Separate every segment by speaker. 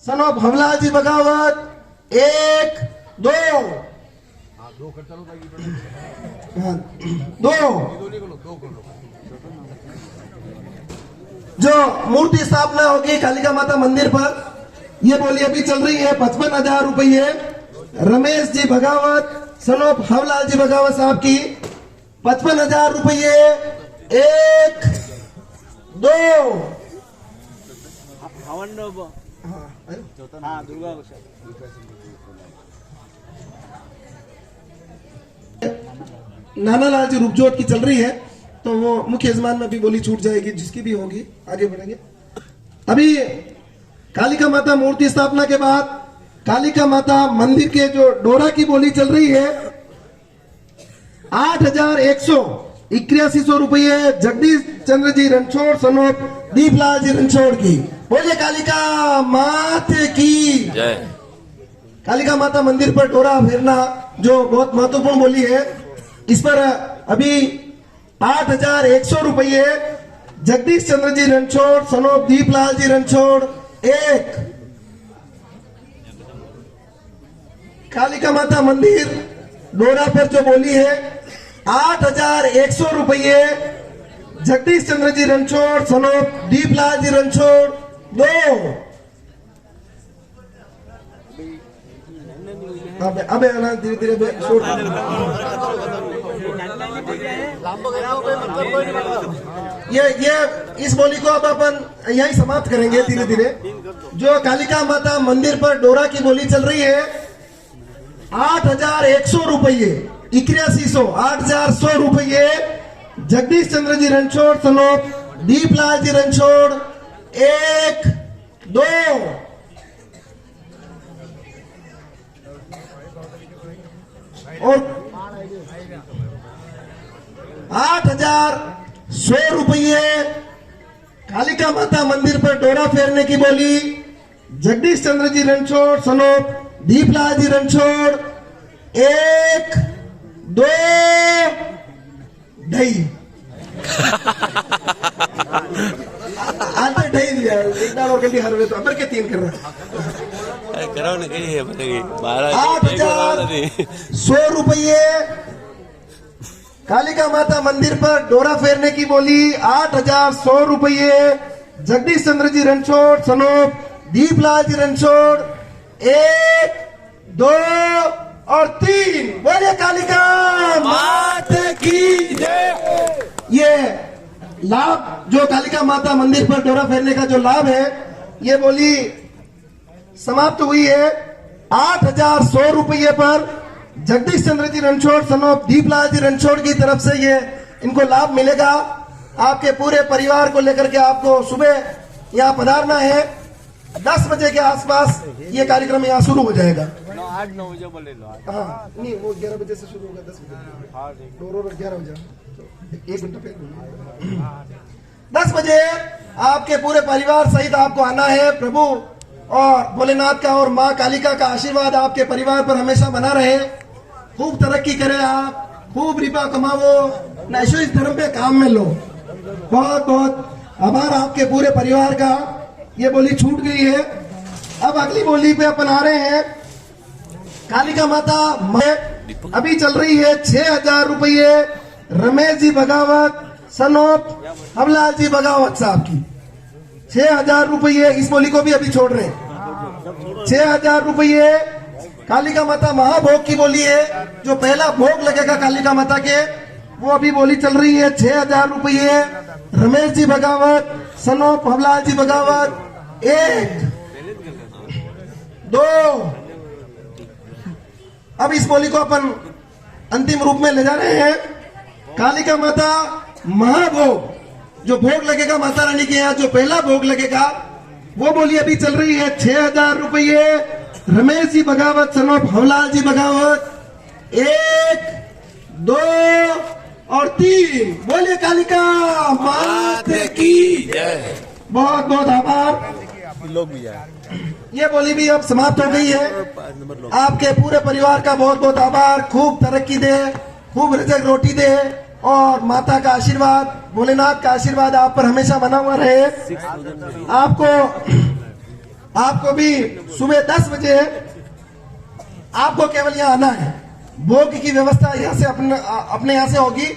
Speaker 1: Son of भवलाल जी बगावत, 1 2 2 जो मूर्ति स्थापना होगी कालिका माता मंदिर पर, ये बोली अभी चल रही है 55,000 रुपये। रमेश जी बगावत सन ऑफ भवलाल जी बगावत साहब की 55,000 रुपये। 1 2 नानालाल जी रूपजोत की चल रही है, तो वो मुख्य यजमान में भी बोली छूट जाएगी, जिसकी भी होगी आगे बढ़ेंगे। अभी कालिका माता मूर्ति स्थापना के बाद कालिका माता मंदिर के जो डोरा की बोली चल रही है 8,181 रुपये। जगदीश चंद्र जी रणछोड़ सन ऑफ दीपलाल जी रणछोड़ की। बोलिए कालिका माता की जय। कालिका माता मंदिर पर डोरा फेरना जो बहुत महत्वपूर्ण बोली है, इस पर अभी 8,100 रुपये। जगदीश चंद्र जी रणछोड़ सन ऑफ दीपलाल जी रणछोड़। 1 कालिका माता मंदिर डोरा पर जो बोली है 8,100 रुपये। जगदीश चंद्र जी रणछोड़ सन ऑफ दीपलाल जी रणछोड़। 2 अबे आना धीरे धीरे ये इस बोली को अब अपन यही समाप्त करेंगे धीरे धीरे। जो कालिका माता मंदिर पर डोरा की बोली चल रही है 8,100 रुपये। 8,100 रुपये। जगदीश चंद्र जी रणछोड़ सन ऑफ दीपलाल जी रणछोड़। 1 2 और 8,100 रुपये। कालिका माता मंदिर पर डोरा फेरने की बोली जगदीश चंद्र जी रणछोड़ सन ऑफ दीपलाल जी रणछोड़। 1 2 ढाई आते ढाई दिया एक बार और गली हर वे तो अबर के 3 कर रहा
Speaker 2: कराओ ना कही है बताइए
Speaker 1: 8,100 रुपये। कालिका माता मंदिर पर डोरा फेरने की बोली 8,100 रुपये। जगदीश चंद्र जी रणछोड़ सन ऑफ दीपलाल जी रणछोड़। 1 2 और 3 बोले कालिका माता की जय। ये लाभ जो कालिका माता मंदिर पर डोरा फेरने का जो लाभ है, ये बोली समाप्त हुई है 8,100 रुपये पर। जगदीश चंद्र जी रणछोड़ सन ऑफ दीपलाल जी रणछोड़ की तरफ से ये इनको लाभ मिलेगा। आपके पूरे परिवार को लेकर के आपको सुबह यहाँ पधारना है। 10 बजे के आसपास ये कार्यक्रम यहाँ शुरू हो जाएगा।
Speaker 3: 8-9 बजे बोले लो।
Speaker 1: हाँ नहीं, वो 11 बजे से शुरू होगा। 10 बजे 11 बजे 1 घंटा पहले 10 बजे आपके पूरे परिवार सहित आपको आना है। प्रभु और भोलेनाथ का और माँ कालिका का आशीर्वाद आपके परिवार पर हमेशा बना रहे। खूब तरक्की करें आप, खूब रिपा कमाओ, नशो इस धर्म पे काम में लो। बहुत बहुत आभार आपके पूरे परिवार का। ये बोली छूट गई है। अब अगली बोली पे अपन आ रहे हैं। कालिका माता अभी चल रही है 6,000 रुपये। रमेश जी बगावत सन ऑफ भवलाल जी बगावत साहब की 6,000 रुपये। इस बोली को भी अभी छोड़ रहे हैं। 6,000 रुपये। कालिका माता महाभोग की बोली है, जो पहला भोग लगेगा कालिका माता के, वो अभी बोली चल रही है 6,000 रुपये। रमेश जी बगावत सन ऑफ भवलाल जी बगावत। 1 2 अब इस बोली को अपन अंतिम रूप में ले जा रहे हैं। कालिका माता महाभोग जो भोग लगेगा माता रानी के यहाँ, जो पहला भोग लगेगा, वो बोली अभी चल रही है 6,000 रुपये। रमेश जी बगावत सन ऑफ भवलाल जी बगावत। 1 2 और 3 बोलिए कालिका माता की जय। बहुत बहुत आभार।
Speaker 2: लोग भी आए।
Speaker 1: ये बोली भी अब समाप्त हो गई है। आपके पूरे परिवार का बहुत बहुत आभार। खूब तरक्की दे, खूब रजक रोटी दे और माता का आशीर्वाद, भोलेनाथ का आशीर्वाद आप पर हमेशा बना हुआ रहे। आपको आपको भी सुबह 10 बजे आपको केवल यहाँ आना है। भोग की व्यवस्था यहाँ से अपने यहाँ से होगी।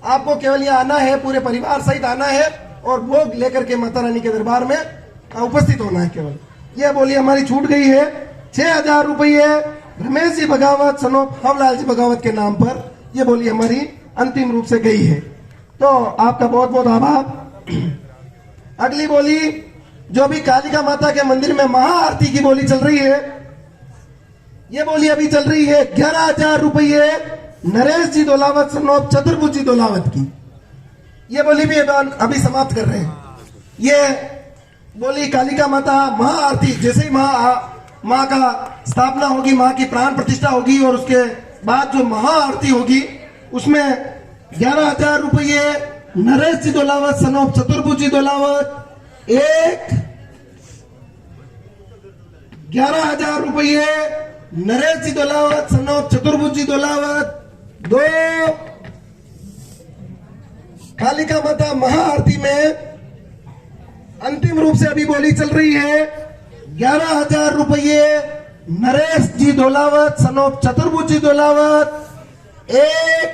Speaker 1: आपको केवल यहाँ आना है, पूरे परिवार सहित आना है और भोग लेकर के माता रानी के दरबार में उपस्थित होना है। केवल यह बोली हमारी छूट गई है। 6,000 रुपये रमेश जी बगावत सनोप हवलाल जी बगावत के नाम पर यह बोली हमारी अंतिम रूप से गई है। तो आपका बहुत बहुत आभार। अगली बोली जो अभी कालिका माता के मंदिर में महाआरती की बोली चल रही है, ये बोली अभी चल रही है 11,000 रुपये नरेश जी दोलावत सनोप चतुर्भुज जी दोलावत की। ये बोली भी अभी समाप्त कर रहे हैं। ये बोली कालिका माता महाआरती जैसे ही माँ का स्थापना होगी, माँ की प्राण प्रतिष्ठा होगी और उसके बाद जो महाआरती होगी उसमें 11,000 रुपये नरेश जी दोलावत सनोप चतुर्भुज जी दोलावत, 11,000 रुपये नरेश जी दोलावत सनोप चतुर्भुज जी दोलावत, 2 कालिका माता महाआरती में अंतिम रूप से अभी बोली चल रही है 11,000 रुपये नरेश जी दोलावत सनोप चतुर्भुज जी दोलावत, 1,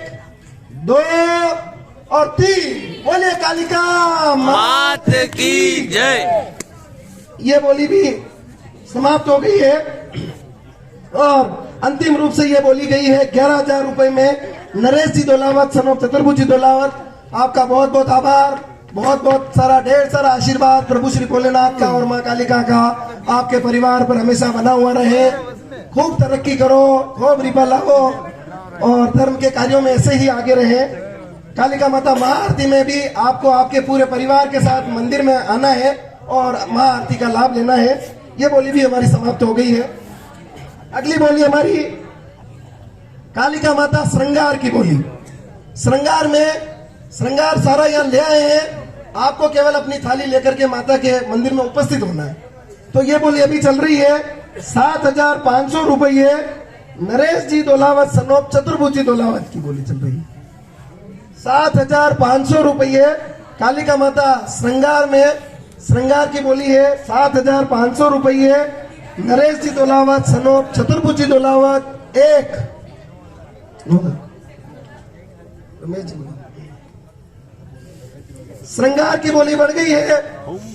Speaker 1: 2 और 3। बोले कालिका
Speaker 2: मात की जय।
Speaker 1: ये बोली भी समाप्त हो गई है और अंतिम रूप से ये बोली गई है 11,000 रुपए में नरेश जी दोलावत सनोप चतुर्भुज जी दोलावत। आपका बहुत बहुत आभार, बहुत बहुत सारा ढेर सारा आशीर्वाद प्रभु श्री भोलेनाथ का और माँ कालिका का आपके परिवार पर हमेशा बना हुआ रहे। खूब तरक्की करो, खूब रिबा लाओ और धर्म के कार्यों में ऐसे ही आगे रहे। कालिका माता महाआरती में भी आपको आपके पूरे परिवार के साथ मंदिर में आना है और महाआरती का लाभ लेना है। ये बोली भी हमारी समाप्त हो गई है। अगली बोली हमारी कालिका माता श्रृंगार की बोली। श्रृंगार में श्रृंगार सारा यहाँ ले आए हैं। आपको केवल अपनी थाली लेकर के माता के मंदिर में उपस्थित होना है। तो ये बोली अभी चल रही है 7,500 रुपये नरेश जी दोलावत सनोप चतुर्भुज जी दोलावत की बोली चल रही है। 7,500 रुपये कालिका माता श्रृंगार में श्रृंगार की बोली है। 7,500 रुपये नरेश जी दोलावत सनोप चतुर्भुज जी दोलावत, 1 श्रृंगार की बोली बढ़ गई है।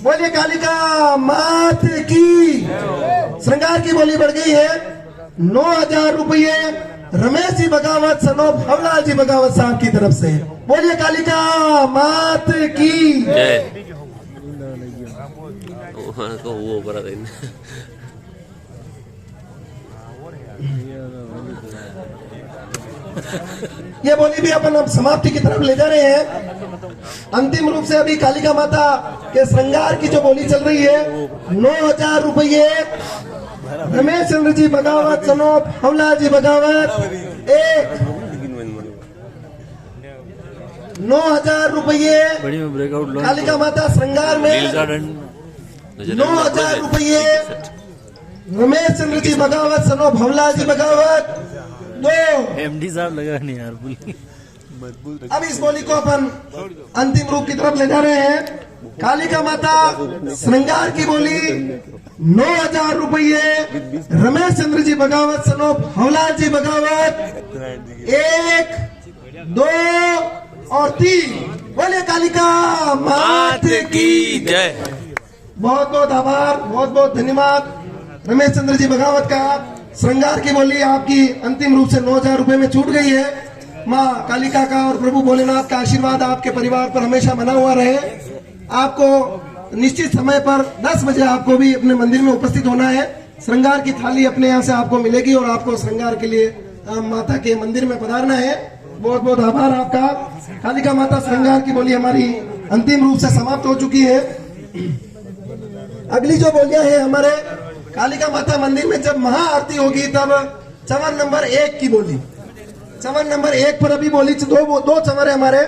Speaker 1: बोलिए कालिका मात की। श्रृंगार की बोली बढ़ गई है 9,000 रुपये रमेश जी बगावत सनोप हवलाल जी बगावत साहब की तरफ से। बोलिए कालिका मात की
Speaker 2: जय। वो करा देना।
Speaker 1: ये बोली भी अपन अब समाप्ति की तरफ ले जा रहे हैं। अंतिम रूप से अभी कालिका माता के श्रृंगार की जो बोली चल रही है 9,000 रुपये रमेश चंद्र जी बगावत सनोप हवलाल जी बगावत, 1 9,000 रुपये कालिका माता श्रृंगार में, 9,000 रुपये रमेश चंद्र जी बगावत सनोप हवलाल जी बगावत, 2
Speaker 3: एमडी साहब लगा नहीं यार बोल।
Speaker 1: अब इस बोली को अपन अंतिम रूप की तरफ ले जा रहे हैं। कालिका माता श्रृंगार की बोली 9,000 रुपये रमेश चंद्र जी बगावत सनोप हवलाल जी बगावत, 1, 2 और 3। बोले कालिका मात की
Speaker 2: जय।
Speaker 1: बहुत बहुत आभार, बहुत बहुत धन्यवाद रमेश चंद्र जी बगावत का। श्रृंगार की बोली आपकी अंतिम रूप से 9,000 रुपए में छूट गई है। माँ कालिका का और प्रभु भोलेनाथ का आशीर्वाद आपके परिवार पर हमेशा बना हुआ रहे। आपको निश्चित समय पर 10 बजे आपको भी अपने मंदिर में उपस्थित होना है। श्रृंगार की थाली अपने यहाँ से आपको मिलेगी और आपको श्रृंगार के लिए माता के मंदिर में पधारना है। बहुत बहुत आभार आपका। कालिका माता श्रृंगार की बोली हमारी अंतिम रूप से समाप्त हो चुकी है। अगली जो बोलियां हैं हमारे कालिका माता मंदिर में जब महाआरती होगी तब चवन नंबर 1 की बोली, चवन नंबर 1 पर अभी बोली दो चवर है हमारे।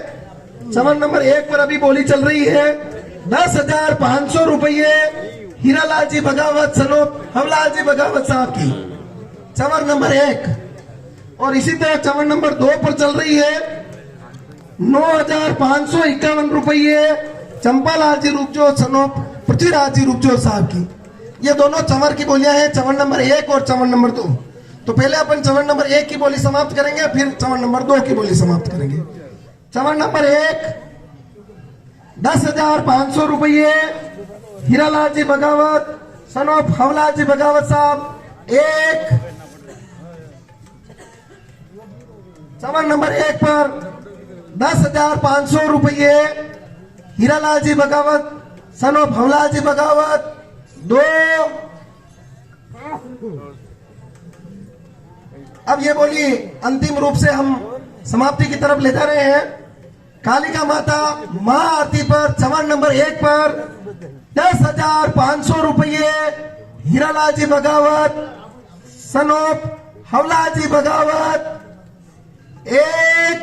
Speaker 1: चवन नंबर 1 पर अभी बोली चल रही है 10,500 रुपये हीरालाल जी बगावत सनोप हवलाल जी बगावत साहब की, चवर नंबर 1। और इसी तरह चवन नंबर 2 पर चल रही है 9,551 रुपये चंपालाल जी रुपजोत सनोप पृथ्वीराज जी रुपजोत साहब की। ये दोनों चंवर की बोलियां हैं, चंवर नंबर 1 और चंवर नंबर 2। तो पहले अपन चंवर नंबर 1 की बोली समाप्त करेंगे, फिर चंवर नंबर 2 की बोली समाप्त करेंगे। चंवर नंबर 1 10,500 रुपये हीरालाल जी बगावत सन ऑफ हवलाल जी बगावत साहब 1। चंवर नंबर 1 पर 10,500 रुपये हीरालाल जी बगावत सन ऑफ हवलाल जी बगावत 2। अब ये बोली अंतिम रूप से हम समाप्ति की तरफ ले जा रहे हैं। कालिका माता महाआरती पर चंवर नंबर 1 पर 10,500 रुपये हीरालाल जी बगावत सन ऑफ हवलाल जी बगावत 1,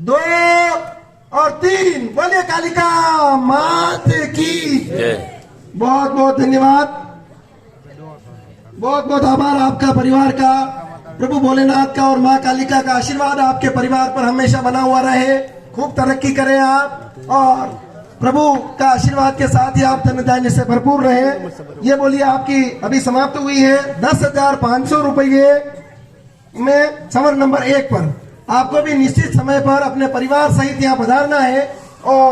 Speaker 1: 2 और 3। बोलिए कालिका माता की
Speaker 2: जय।
Speaker 1: बहुत बहुत धन्यवाद, बहुत बहुत आभार आपका परिवार का। प्रभु भोलेनाथ का और माँ कालिका का आशीर्वाद आपके परिवार पर हमेशा बना हुआ रहे। खूब तरक्की करें आप और प्रभु का आशीर्वाद के साथ ही आप धन धान्य से भरपूर रहे। ये बोलिए आपकी अभी समाप्त हुई है 10,500 रुपये में चंवर नंबर 1 पर। आपको भी निश्चित समय पर अपने परिवार सहित यहाँ पधारना है और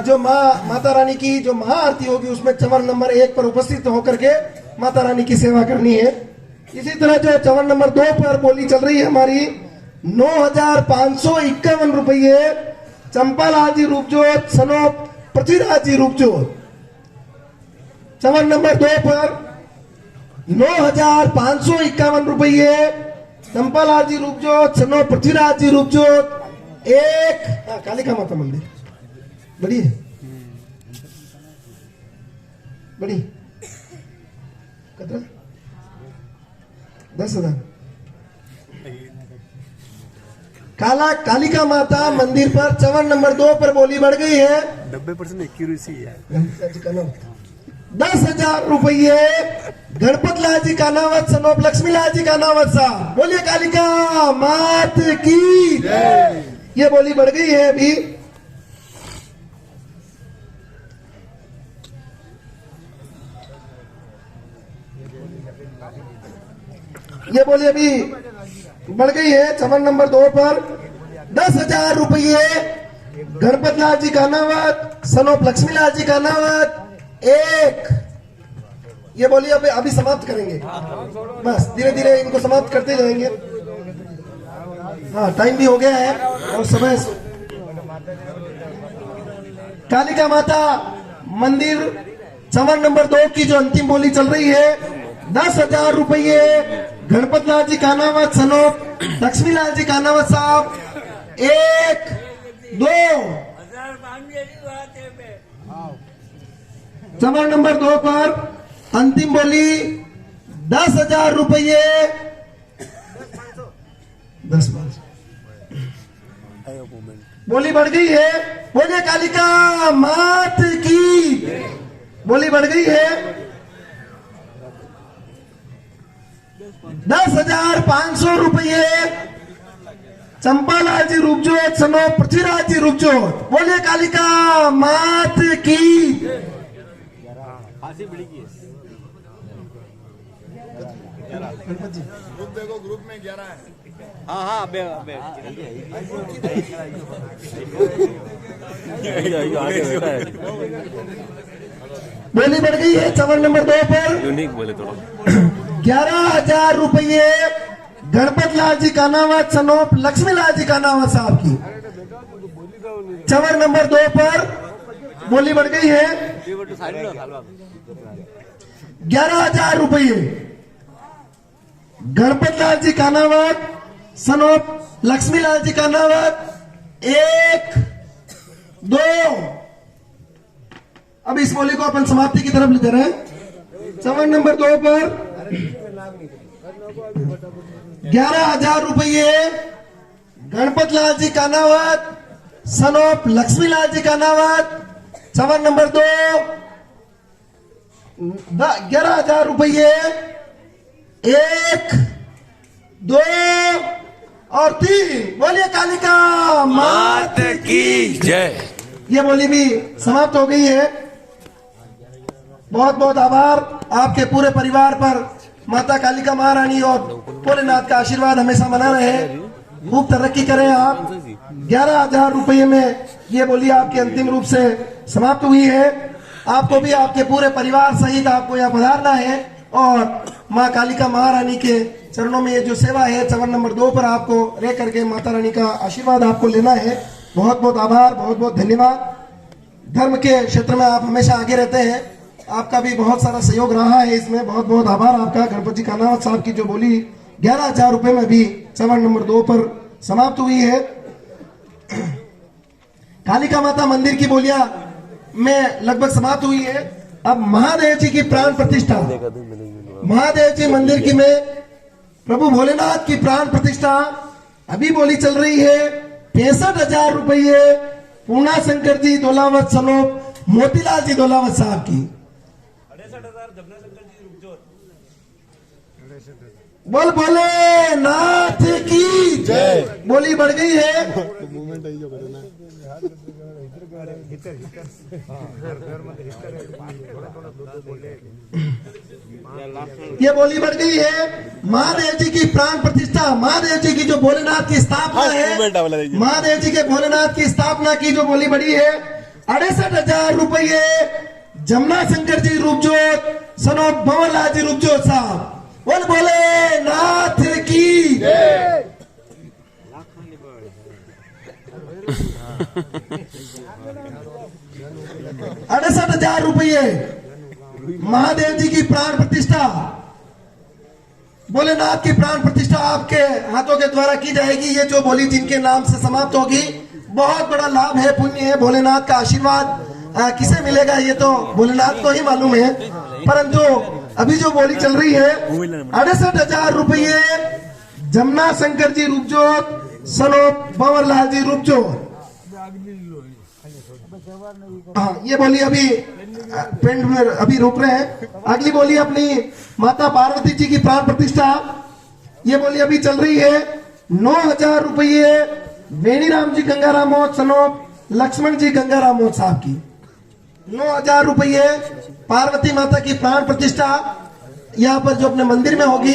Speaker 1: जो माता रानी की जो महाआरती होगी उसमें चंवर नंबर 1 पर उपस्थित होकर के माता रानी की सेवा करनी है। इसी तरह जो चंवर नंबर 2 पर बोली चल रही है हमारी 9,551 रुपये चंपालाल जी रूपजोत सनो पृथ्वीराज जी रूपजोत। चंवर नंबर 2 पर 9,551 रुपये चंपालाल जी रूपजोत सनो पृथ्वीराज जी रूपजोत 1। कालिका माता मंदिर बड़ी है, बड़ी कितना 10,000। कालिका माता मंदिर पर चंवर नंबर 2 पर बोली बढ़ गई है
Speaker 3: 90% एक्यूरेसी है।
Speaker 1: 10,000 रुपये गणपत लाल जी का नावत सनोप लक्ष्मी लाल जी का नावत साहब। बोलिए कालिका मात की ये बोली बढ़ गई है अभी। ये बोली अभी बढ़ गई है चंवर नंबर 2 पर 10,000 रुपये गणपत लाल जी का नावत सनोप लक्ष्मी लाल जी का नावत 1। ये बोलिए अभी समाप्त करेंगे, बस धीरे धीरे इनको समाप्त करते जाएंगे। हाँ टाइम भी हो गया है और समय। कालिका माता मंदिर चंवर नंबर 2 की जो अंतिम बोली चल रही है 10,000 रुपये गणपत लाल जी का नावत सनोप लक्ष्मी लाल जी का नावत साहब 1, 2। चंवर नंबर 2 पर अंतिम बोली 10,000 रुपये 10,500 बोली बढ़ गई है। बोलिए कालिका मात की बोली बढ़ गई है 10,500 रुपये चंपालाल जी रूपजोत सनो पृथ्वीराज जी रूपजोत। बोलिए कालिका मात की।
Speaker 3: ग्रुप देखो, ग्रुप में 11 है।
Speaker 4: हाँ
Speaker 1: बोली बढ़ गई है चंवर नंबर 2 पर
Speaker 2: यूनिक बोले थोड़ा
Speaker 1: 11,000 रुपये गणपत लाल जी का नावत सनोप लक्ष्मी लाल जी का नावत साहब की। चंवर नंबर 2 पर बोली बढ़ गई है 11,000 रुपये गणपत लाल जी का नावत सनोप लक्ष्मी लाल जी का नावत 1, 2। अब इस बोली को अपन समाप्ति की तरफ ले जा रहे हैं। चंवर नंबर 2 पर 11,000 रुपये गणपत लाल जी का नावत सनोप लक्ष्मी लाल जी का नावत। चंवर नंबर 2 11,000 रुपये 1, 2 और 3। बोलिए कालिका
Speaker 2: मात की जय।
Speaker 1: ये बोली भी समाप्त हो गई है। बहुत बहुत आभार आपके पूरे परिवार पर। माता कालिका महारानी और भोलेनाथ का आशीर्वाद हमेशा बना रहे, खूब तरक्की करें आप। 11,000 रुपये में ये बोली आपकी अंतिम रूप से समाप्त हुई है। आपको भी आपके पूरे परिवार सहित आपको यहाँ पधारना है और माँ कालिका महारानी के चरणों में ये जो सेवा है चरण नंबर 2 पर आपको रह करके माता रानी का आशीर्वाद आपको लेना है। बहुत बहुत आभार, बहुत बहुत धन्यवाद। धर्म के क्षेत्र में आप हमेशा आगे रहते हैं, आपका भी बहुत सारा सहयोग रहा है इसमें, बहुत बहुत आभार आपका। गणपति कानावत साहब की जो बोली 11,000 रुपए में भी चरण नंबर 2 पर समाप्त हुई है। कालिका माता मंदिर की बोलियां में लगभग समाप्त हुई है। अब महादेव जी की प्राण प्रतिष्ठा, महादेव जी मंदिर की में प्रभु भोलेनाथ की प्राण प्रतिष्ठा अभी बोली चल रही है। 65,000 रुपये पूर्णा शंकर जी दोलावत सलोप मोतीलाल जी दोलावत साहब की। बोल भोलेनाथ की जय। बोली बढ़ गई है। ये बोली बढ़ गई है। महादेव जी की प्राण प्रतिष्ठा, महादेव जी की जो भोलेनाथ की स्थापना है, महादेव जी के भोलेनाथ की स्थापना की जो बोली बढ़ी है 68,000 रुपये जमुना शंकर जी रूपजोत सनोप भंवरलाल जी रूपजोत साहब। बोल भोलेनाथ की जय। 68,000 रुपये महादेव जी की प्राण प्रतिष्ठा, भोलेनाथ की प्राण प्रतिष्ठा आपके हाथों के द्वारा की जाएगी। ये जो बोली जिनके नाम से समाप्त होगी, बहुत बड़ा लाभ है, पुण्य है। भोलेनाथ का आशीर्वाद किसे मिलेगा ये तो भोलेनाथ को ही मालूम है, परंतु अभी जो बोली चल रही है 68,000 रुपये जमुना शंकर जी रूपजोत सलोप भंवरलाल जी रूपजोत। हाँ, ये बोली अभी पेंट में अभी रोक रहे हैं। अगली बोली अपनी माता पार्वती जी की प्राण प्रतिष्ठा, ये बोली अभी चल रही है। 9,000 रुपये वेणीराम जी गंगारामोत सनोप लक्ष्मण जी गंगारामोत साहब की। 9,000 रुपये पार्वती माता की प्राण प्रतिष्ठा यहाँ पर जो अपने मंदिर में होगी।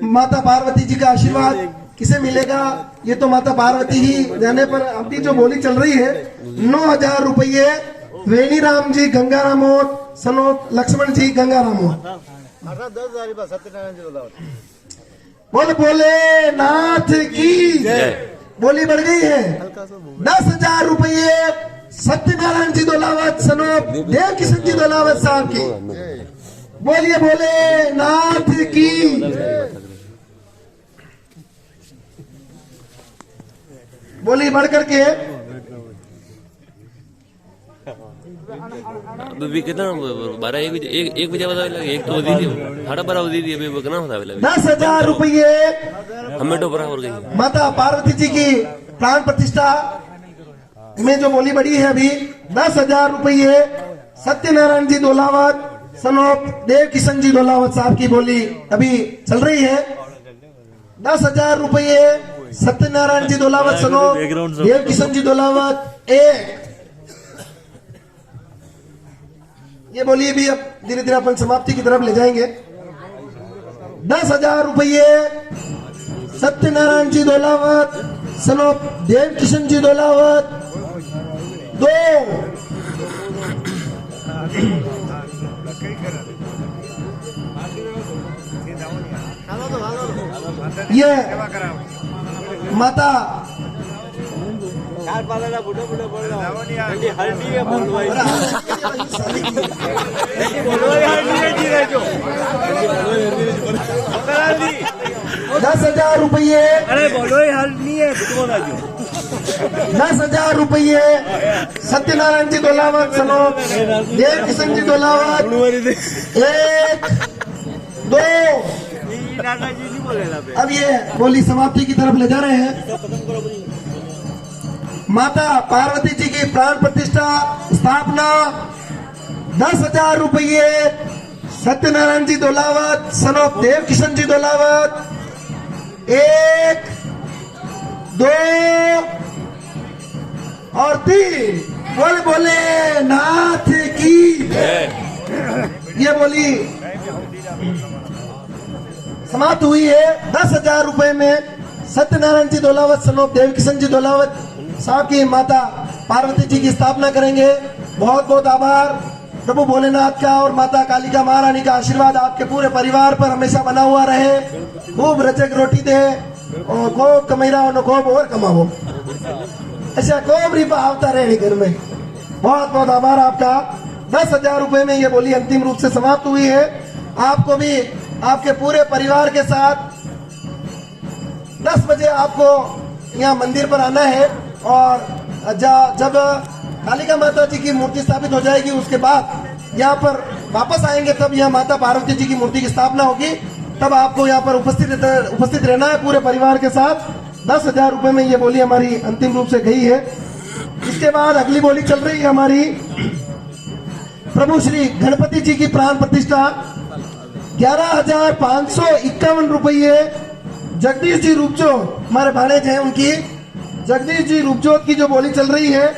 Speaker 1: माता पार्वती जी का आशीर्वाद किसे मिलेगा ये तो माता पार्वती ही जाने, पर अभी जो बोली चल रही है 9,000 रुपये वेणीराम जी गंगारामोत सनोप लक्ष्मण जी गंगारामोत। बोल भोलेनाथ की जय। बोली बढ़ गई है। 10,000 रुपये सत्यनारायण जी दोलावत सनोप देव किशन जी दोलावत साहब की। बोलिए भोलेनाथ की। बोली बढ़ करके
Speaker 2: अभी कितना 12 एक बजे बता लगे, एक तो दी थी 12:30 दी थी, अभी कितना बता लगे
Speaker 1: 10,000 रुपये
Speaker 2: हमें तो बराबर गई।
Speaker 1: माता पार्वती जी की प्राण प्रतिष्ठा में जो बोली बढ़ी है अभी 10,000 रुपये सत्यनारायण जी दोलावत सनोप देव किशन जी दोलावत साहब की बोली अभी चल रही है। 10,000 रुपये सत्यनारायण जी दोलावत सनोप देव किशन जी दोलावत एक। ये बोलिए भी अब धीरे धीरे अपन समाप्ति की तरफ ले जाएंगे। 10,000 रुपये सत्यनारायण जी दोलावत सनोप देव किशन जी दोलावत दो। ये माता दस 10,000 रुपये। अरे बोलो हाल नहीं है। 10,000 रुपये सत्यनारायण जी दोलावत सनोप देव किशन जी दोलावत एक दो। अब ये बोली समाप्ति की तरफ ले जा रहे हैं। माता पार्वती जी की प्राण प्रतिष्ठा स्थापना 10,000 रुपये सत्यनारायण जी दोलावत सनोप देव किशन जी दोलावत एक दो और तीन। बोले नाथ की ये बोली समाप्त हुई है। 10,000 रुपए में सत्यनारायण जी धोलावत सनोप देव किशन जी धोलावत साहब की माता पार्वती जी की स्थापना करेंगे। बहुत बहुत आभार। प्रभु भोलेनाथ का और माता कालिका महारानी का आशीर्वाद आपके पूरे परिवार पर हमेशा बना हुआ रहे। खूब रचक रोटी दे और खूब कमेरा और खूब और कमाओ, ऐसा खूब रिपा आवता रहे घर में। बहुत बहुत आभार आपका। 10,000 रुपए में ये बोली अंतिम रूप से समाप्त हुई है। आपको भी आपके पूरे परिवार के साथ 10 बजे आपको यहाँ मंदिर पर आना है और जब कालिका माता जी की मूर्ति स्थापित हो जाएगी उसके बाद यहाँ पर वापस आएंगे, तब यहाँ माता पार्वती जी की मूर्ति की स्थापना होगी। तब आपको यहाँ पर उपस्थित रहना है पूरे परिवार के साथ। 10,000 रुपए में ये बोली हमारी अंतिम रूप से गई है। इसके बाद अगली बोली चल रही है हमारी प्रभु श्री गणपति जी की प्राण प्रतिष्ठा 11,551 रुपये। जगदीश जी रूपजोत हमारे भाणेज हैं, उनकी जगदीश जी रूपजोत की जो बोली चल रही है।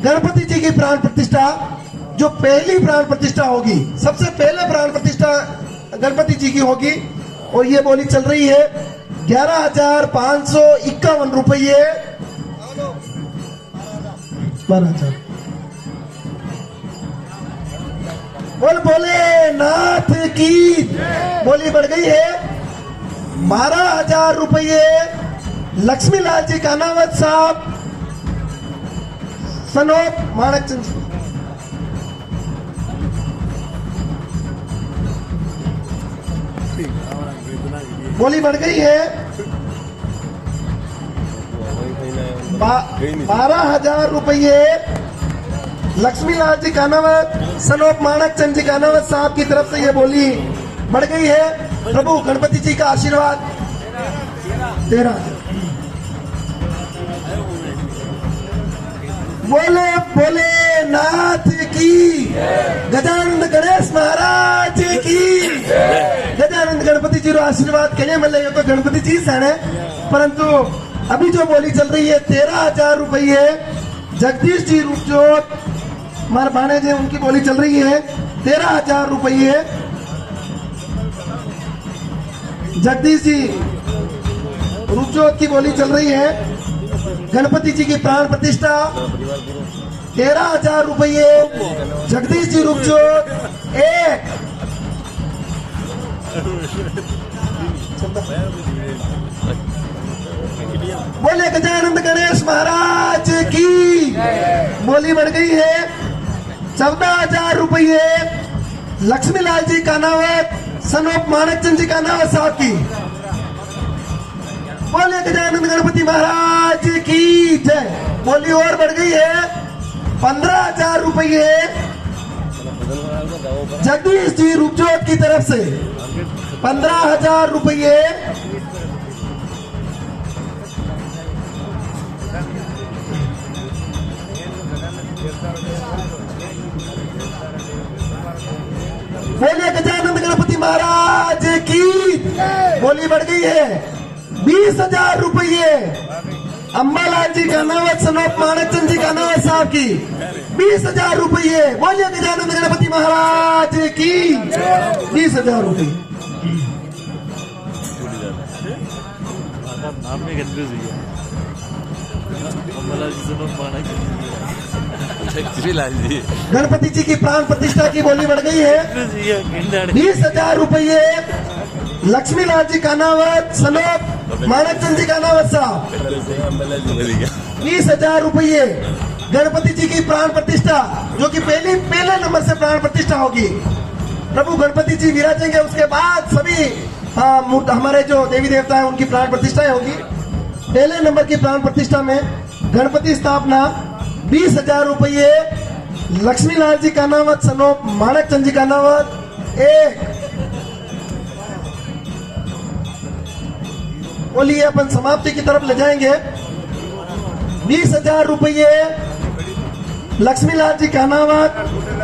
Speaker 1: गणपति जी की प्राण प्रतिष्ठा जो पहली प्राण प्रतिष्ठा होगी, सबसे पहले प्राण प्रतिष्ठा गणपति जी की होगी और ये बोली चल रही है 11,551 रुपये। 12,000 बोल भोलेनाथ की बोली बढ़ गई है। 12,000 रुपये लक्ष्मी लाल जी कानावत साहब सनोप माणक चंद जी। बोली बढ़ गई है 12,000 रुपये लक्ष्मी लाल जी कानावत सनोप माणक चंद जी कानावत साहब की तरफ से ये बोली बढ़ गई है। प्रभु गणपति जी का आशीर्वाद 13,000। बोले भोलेनाथ की, गजानंद गणेश महाराज की। गजानंद गणपति जी रो आशीर्वाद कहीं मिले तो गणपति जी सने, परंतु अभी जो बोली चल रही है 13,000 रुपये जगदीश जी रूपजोत हमारे भाणे जी उनकी बोली चल रही है 13,000 रुपये। जगदीश जी रूपजोत की बोली चल रही है। गणपति जी की प्राण प्रतिष्ठा 13,000 रुपये। जगदीश जी रूपजोत एक। बोले गजानंद गणेश महाराज की बोली बढ़ गई है 14,000 रुपये लक्ष्मी लाल जी कानावत सनोप माणक चंद जी कानावत साहब की। बोले गजानंद गणपति महाराज की जय। बोली और बढ़ गई है 15,000 रुपये जगदीश जी रूपजोत की तरफ से 15,000 रुपये। बोले गजानंद गणपति महाराज की बोली बढ़ गई है 20,000 रुपये अम्बालाल जी कानावत सनोप माणक चंद जी कानावत साहब की 20,000 रुपये। बोलिए गजानंद गणपति महाराज की 20,000 रुपये।
Speaker 4: नाम में कंफ्यूज हुई है। अम्बालाल जी सनोप माणक जी।
Speaker 1: गणपति जी की प्राण प्रतिष्ठा की बोली बढ़ गई है 20,000 रुपये लक्ष्मी लाल जी कानावत सनोप माणक चंद जी कानावत साहब 20,000 रुपये। गणपति जी की प्राण प्रतिष्ठा जो कि पहले नंबर से प्राण प्रतिष्ठा होगी। प्रभु गणपति जी विराजेंगे, उसके बाद सभी हमारे जो देवी देवता है उनकी प्राण प्रतिष्ठाएं होगी। पहले नंबर की प्राण प्रतिष्ठा में गणपति स्थापना 20,000 रुपये लक्ष्मी लाल जी कानावत सनोप माणक चंद जी कानावत एक। बोलिए अपन समाप्ति की तरफ ले जाएंगे। 20,000 रुपये लक्ष्मी लाल जी कानावत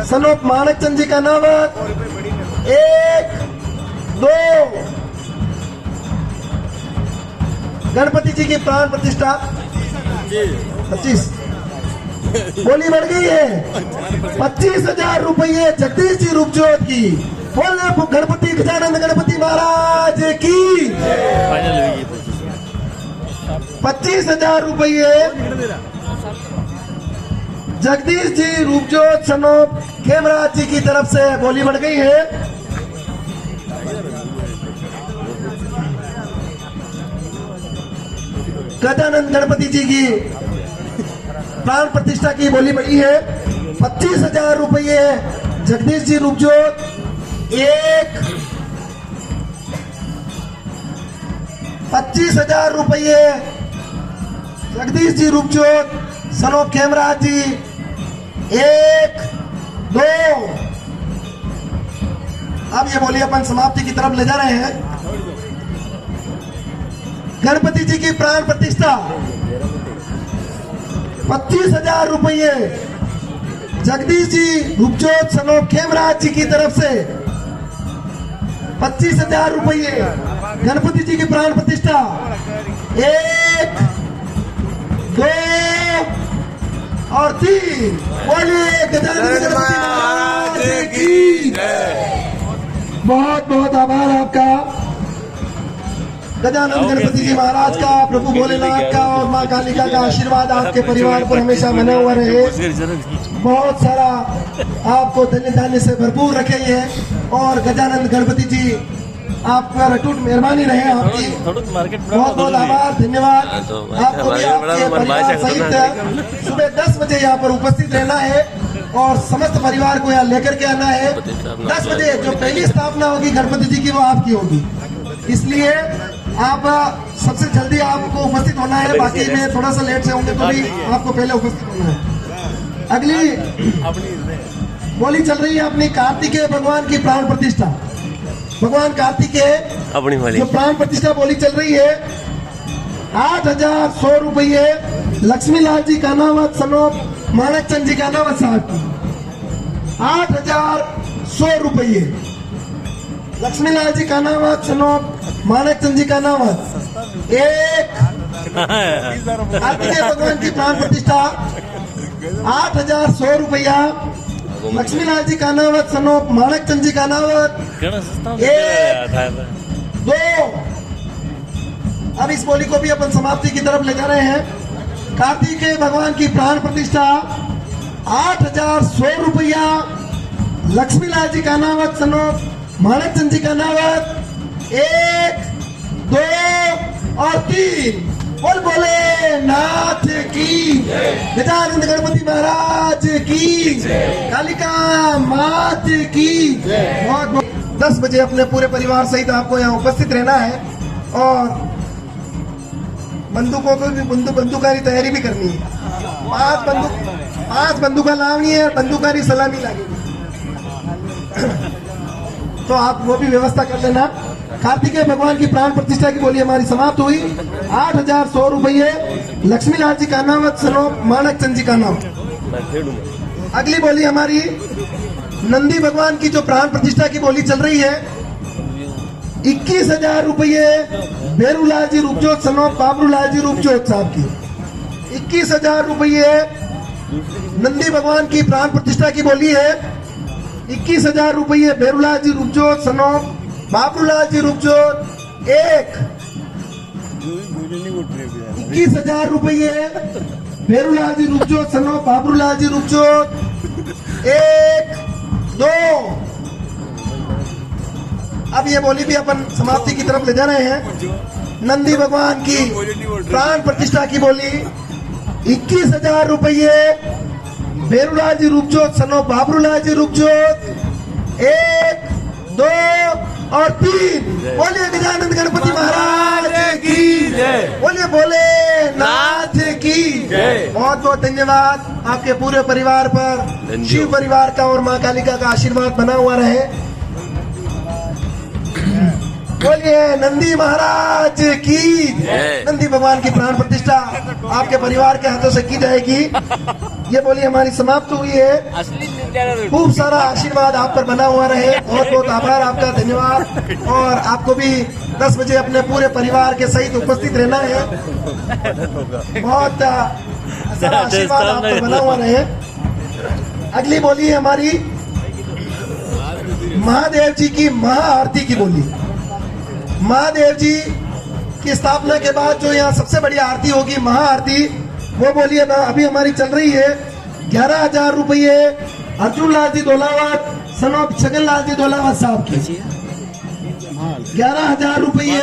Speaker 1: सनोप माणक चंद जी कानावत एक दो। गणपति जी की प्राण प्रतिष्ठा 25। बोली बढ़ गई है 25,000 रुपये जगदीश जी रूपजोत की। बोले गणपति गजानंद गणपति महाराज की। 25,000 रुपये जगदीश जी रूपजोत सनोप खेमराज जी की तरफ से बोली बढ़ गई है। गजानंद गणपति जी की प्राण प्रतिष्ठा की बोली बढ़ी है 25,000 रुपये जगदीश जी रूपजोत। एक 25,000 रुपये जगदीश जी रूपजोत सनोप खेमराज जी। 1 2 अब ये बोली अपन समाप्ति की तरफ ले जा रहे हैं। गणपति जी की प्राण प्रतिष्ठा 25,000 रुपये जगदीश जी रूपजोत सनोप खेमराज जी की तरफ से। 25,000 रुपये गणपति जी की प्राण प्रतिष्ठा। 1 2 और 3 बोलिए गजानंद गणपति महाराज की। बहुत बहुत आभार आपका गजानंद गणपति जी महाराज का, प्रभु भोलेनाथ का और माँ कालिका का आशीर्वाद आपके परिवार पर हमेशा बना हुआ रहे। बहुत सारा आपको धन्य धान्य से भरपूर रखे हैं और गजानंद गणपति जी आप पर अटूट मेहरबानी रहे आपकी। बहुत बहुत आभार, धन्यवाद। आपको भी आपके परिवार सहित सुबह 10 बजे यहाँ पर उपस्थित रहना है और समस्त परिवार को यहाँ लेकर के आना है। 10 बजे जो पहली स्थापना होगी गणपति जी की वो आपकी होगी, इसलिए आप सबसे जल्दी आपको उपस्थित होना है। बाकी में थोड़ा सा लेट से होंगे तो भी आपको पहले उपस्थित होना है। अगली बोली चल रही है अपनी कार्तिकेय भगवान की प्राण प्रतिष्ठा। भगवान कार्तिकेय
Speaker 2: अपनी वाली
Speaker 1: जो प्राण प्रतिष्ठा बोली चल रही है 8,100 रुपये लक्ष्मी लाल जी कानावत सनोप माणक चंद जी कानावत साहब की। 8,100 रुपये लक्ष्मी लाल जी कानावत सनोप माणक चंद जी कानावत। 1 कार्तिकेय भगवान की प्राण प्रतिष्ठा 8,100 रुपया लक्ष्मी लाल जी कानावत सनोप माणक चंद जी कानावत। 1 2 अब इस बोली को भी अपन समाप्ति की तरफ ले जा रहे हैं। कार्तिकेय भगवान की प्राण प्रतिष्ठा 8,100 रुपया लक्ष्मी लाल जी कानावत सनोप माणक चंद जी कानावत। 1 2 और 3 बोल बोले नाथ की, गजानंद गणपति महाराज की, कालिका मात की। बहुत बहुत 10 बजे अपने पूरे परिवार सहित आपको यहाँ उपस्थित रहना है और बंदूकों को भी बंदूकारी तैयारी भी करनी है। 5 बंदूका लावनी है, बंदूकारी सलामी लगेगी तो आप वो भी व्यवस्था कर लेना। कार्तिकेय भगवान की प्राण प्रतिष्ठा की बोली हमारी समाप्त हुई। 8,100 रुपये लक्ष्मी लाल जी कानावत सनोप माणक चंद जी कानावत। अगली बोली हमारी नंदी भगवान की जो प्राण प्रतिष्ठा की बोली चल रही है 21,000 रुपये बेरूलाल जी रूपजोत सनोप बाबरूलाल जी रूपजोत साहब की। 21,000 रुपये नंदी भगवान की प्राण प्रतिष्ठा की बोली है। 21,000 रुपये बेरूलाल जी रूपजोत सनोप बाबरूलाल जी रूपजोत। 1 21,000 रुपये बेरूलाल जी रूपजोत सनोप बाबरूलाल जी रूपजोत। 1 2 अब ये बोली भी अपन समाप्ति की तरफ ले जा रहे हैं। नंदी भगवान की प्राण प्रतिष्ठा की बोली 21,000 रुपये बेरूलाल जी रूपजोत सनोप बाबरूलाल जी रूपजोत। 1 2 और 3 बोलिए गजानंद गणपति महाराज की, बोलिए बोले नाथ की। बहुत बहुत धन्यवाद। आपके पूरे परिवार पर शिव परिवार का और माँ कालिका का आशीर्वाद बना हुआ रहे। बोलिए नंदी महाराज की। नंदी भगवान की प्राण प्रतिष्ठा आपके परिवार के हाथों से की जाएगी। ये बोली हमारी समाप्त हुई है। खूब सारा आशीर्वाद आप पर बना हुआ रहे। बहुत बहुत आभार आपका, धन्यवाद। और आपको भी 10 बजे अपने पूरे परिवार के सहित उपस्थित रहना है। बहुत सारा आशीर्वाद आप पर बना हुआ रहे। अगली बोली है हमारी महादेव जी की महाआरती की बोली। महादेव जी की स्थापना के बाद जो यहाँ सबसे बड़ी आरती होगी महाआरती, वो बोली है अभी हमारी चल रही है। 11,000 रुपये अर्जुन लाल जी दोलावत सनोप छगन लाल जी दोलावत साहब की। 11,000 रुपये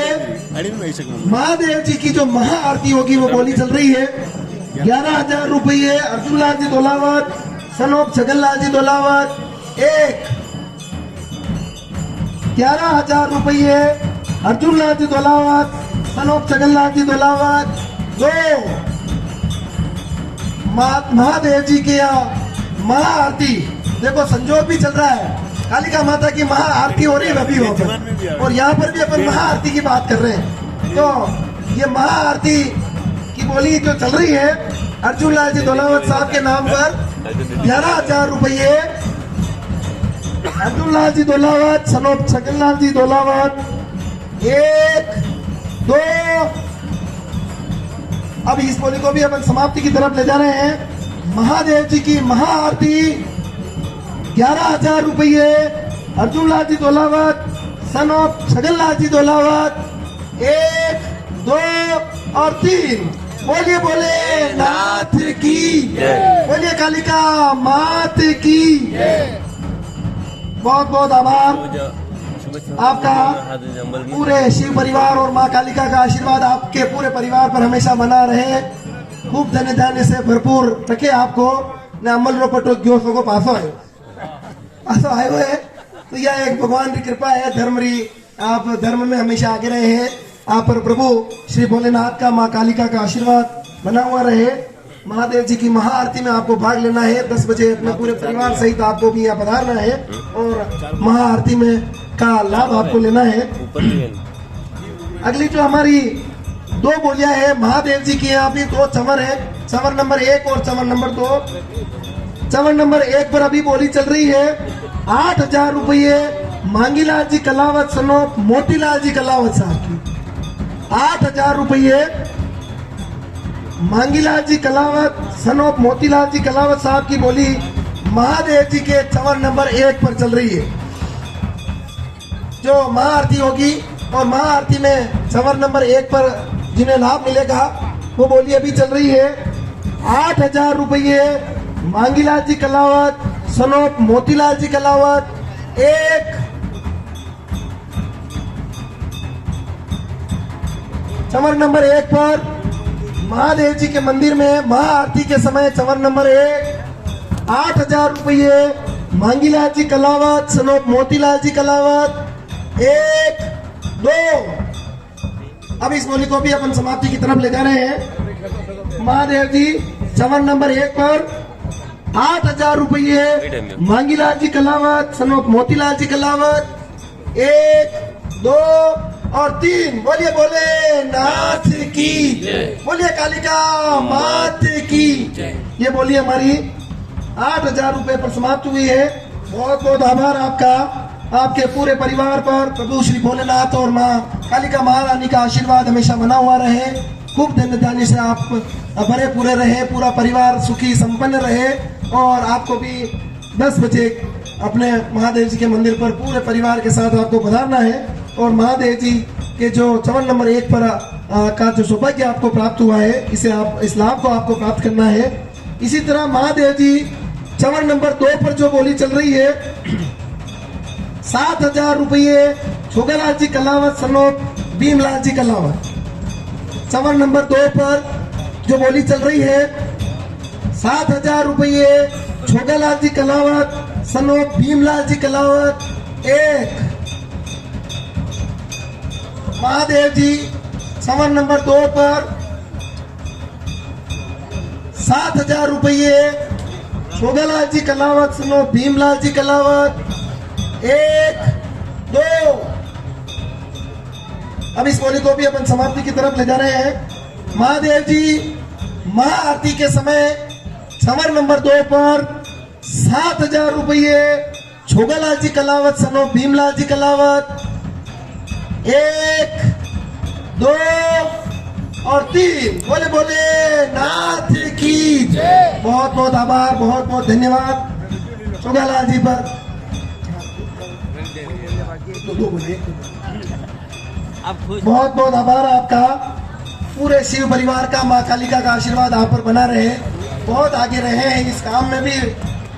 Speaker 1: महादेव जी की जो महाआरती होगी वो बोली चल रही है। 11,000 रुपये अर्जुन लाल जी दोलावत सनोप छगन लाल जी दोलावत 1। 11,000 रुपये अर्जुन लाल जी दोलावत सनोप छगन लाल जी दोलावत 2। महादेव जी के यहाँ महाआरती, देखो संजोग भी चल रहा है, कालिका माता की महाआरती हो रही है अभी वहाँ पर, और यहाँ पर भी अपन महाआरती की बात कर रहे हैं। तो ये महाआरती की बोली जो चल रही है अर्जुन लाल जी दोलावत साहब के नाम पर 11,000 रुपये अर्जुन लाल जी दोलावत सनोप छगन लाल जी दोलावत 1, 2। अब इस बोली को भी अपन समाप्ति की तरफ ले जा रहे हैं। महादेव जी की महाआरती 11,000 रुपये अर्जुन लाल जी दोलावत सनोप छगन लाल जी दोलावत 1, 2 और 3। बोलिए बोले नाथ की, बोलिए कालिका मात की। बहुत बहुत आभार आपका। पूरे शिव परिवार और माँ कालिका का आशीर्वाद आपके पूरे परिवार पर हमेशा बना रहे। खूब धन्य धान्य से भरपूर रखे आपको। ने अमल रो पटो गयो सको पासो आए हुए। तो यह एक भगवान की कृपा है, धर्म री आप धर्म में हमेशा आगे रहे हैं। आप पर प्रभु श्री भोलेनाथ का माँ कालिका का आशीर्वाद बना हुआ रहे। महादेव जी की महाआरती में आपको भाग लेना है 10 बजे अपने पूरे परिवार सहित आपको भी यहाँ पधारना है और महाआरती में का लाभ आपको लेना है। अगली जो हमारी 2 बोलियां है महादेव जी की, यहाँ भी 2 चंवर है, चंवर नंबर 1 और चंवर नंबर 2। चंवर नंबर 1 पर अभी बोली चल रही है 8,000 रुपये मांगीलाल जी कलावत सनोप मोतीलाल जी कलावत साहब की। 8,000 रुपये मांगीलाल जी कलावत सनोप मोतीलाल जी कलावत साहब की बोली महादेव जी के चंवर नंबर 1 पर चल रही है। जो महाआरती होगी और महाआरती में चंवर नंबर 1 पर जिन्हें लाभ मिलेगा वो बोली अभी चल रही है 8,000 रुपये मांगीलाल जी कलावत सनोप मोतीलाल जी कलावत 1। चंवर नंबर 1 पर महादेव जी के मंदिर में महाआरती के समय चंवर नंबर 1 8,000 रुपये मांगीलाल जी कलावत सनोप मोतीलाल जी कलावत 1, 2। अब इस बोली को भी अपन समाप्ति की तरफ ले जा रहे हैं। महादेव जी चंवर नंबर 1 पर 8,000 रुपये मांगीलाल जी कलावत सनोप मोतीलाल जी कलावत 1, 2 और 3। बोलिए बोले नाथ की, बोलिए कालिका मात की। ये बोली हमारी 8,000 रुपये पर समाप्त हुई है। बहुत बहुत आभार आपका, आपके पूरे परिवार पर प्रभु श्री भोलेनाथ और माँ कालिका महारानी का आशीर्वाद हमेशा बना हुआ रहे। खूब धन्य धान्य से आप भरे पूरे रहे, पूरा परिवार सुखी संपन्न रहे। और आपको भी 10 बजे अपने महादेव जी के मंदिर पर पूरे परिवार के साथ आपको पधारना है और महादेव जी के जो चंवर नंबर 1 पर का जो सौभाग्य आपको प्राप्त हुआ है इसे आप इस लाभ को आपको प्राप्त करना है। इसी तरह महादेव जी चंवर नंबर 2 पर जो बोली चल रही है 7,000 रुपये छोगालाल जी कलावत सनोप भीमलाल जी कलावत। चंवर नंबर 2 पर जो बोली चल रही है 7,000 रुपये छोगालाल जी कलावत सनोप भीमलाल जी कलावत 1। महादेव जी चंवर नंबर 2 पर 7,000 रुपये छोगालाल जी कलावत सनोप भीमलाल जी कलावत 1, 2। अब इस बोली को भी अपन समाप्ति की तरफ ले जा रहे हैं। महादेव जी महाआरती के समय चंवर नंबर 2 पर 7,000 रुपये छोगालाल जी कलावत सनोप भीमलाल जी कलावत 1, 2 और 3 बोले बोले नाथ की जय। बहुत बहुत आभार, बहुत बहुत धन्यवाद छोगालाल जी पर। बहुत बहुत आभार आपका, पूरे शिव परिवार का। माँ कालिका का आशीर्वाद आप पर बना रहे, बहुत आगे रहे हैं इस काम में भी,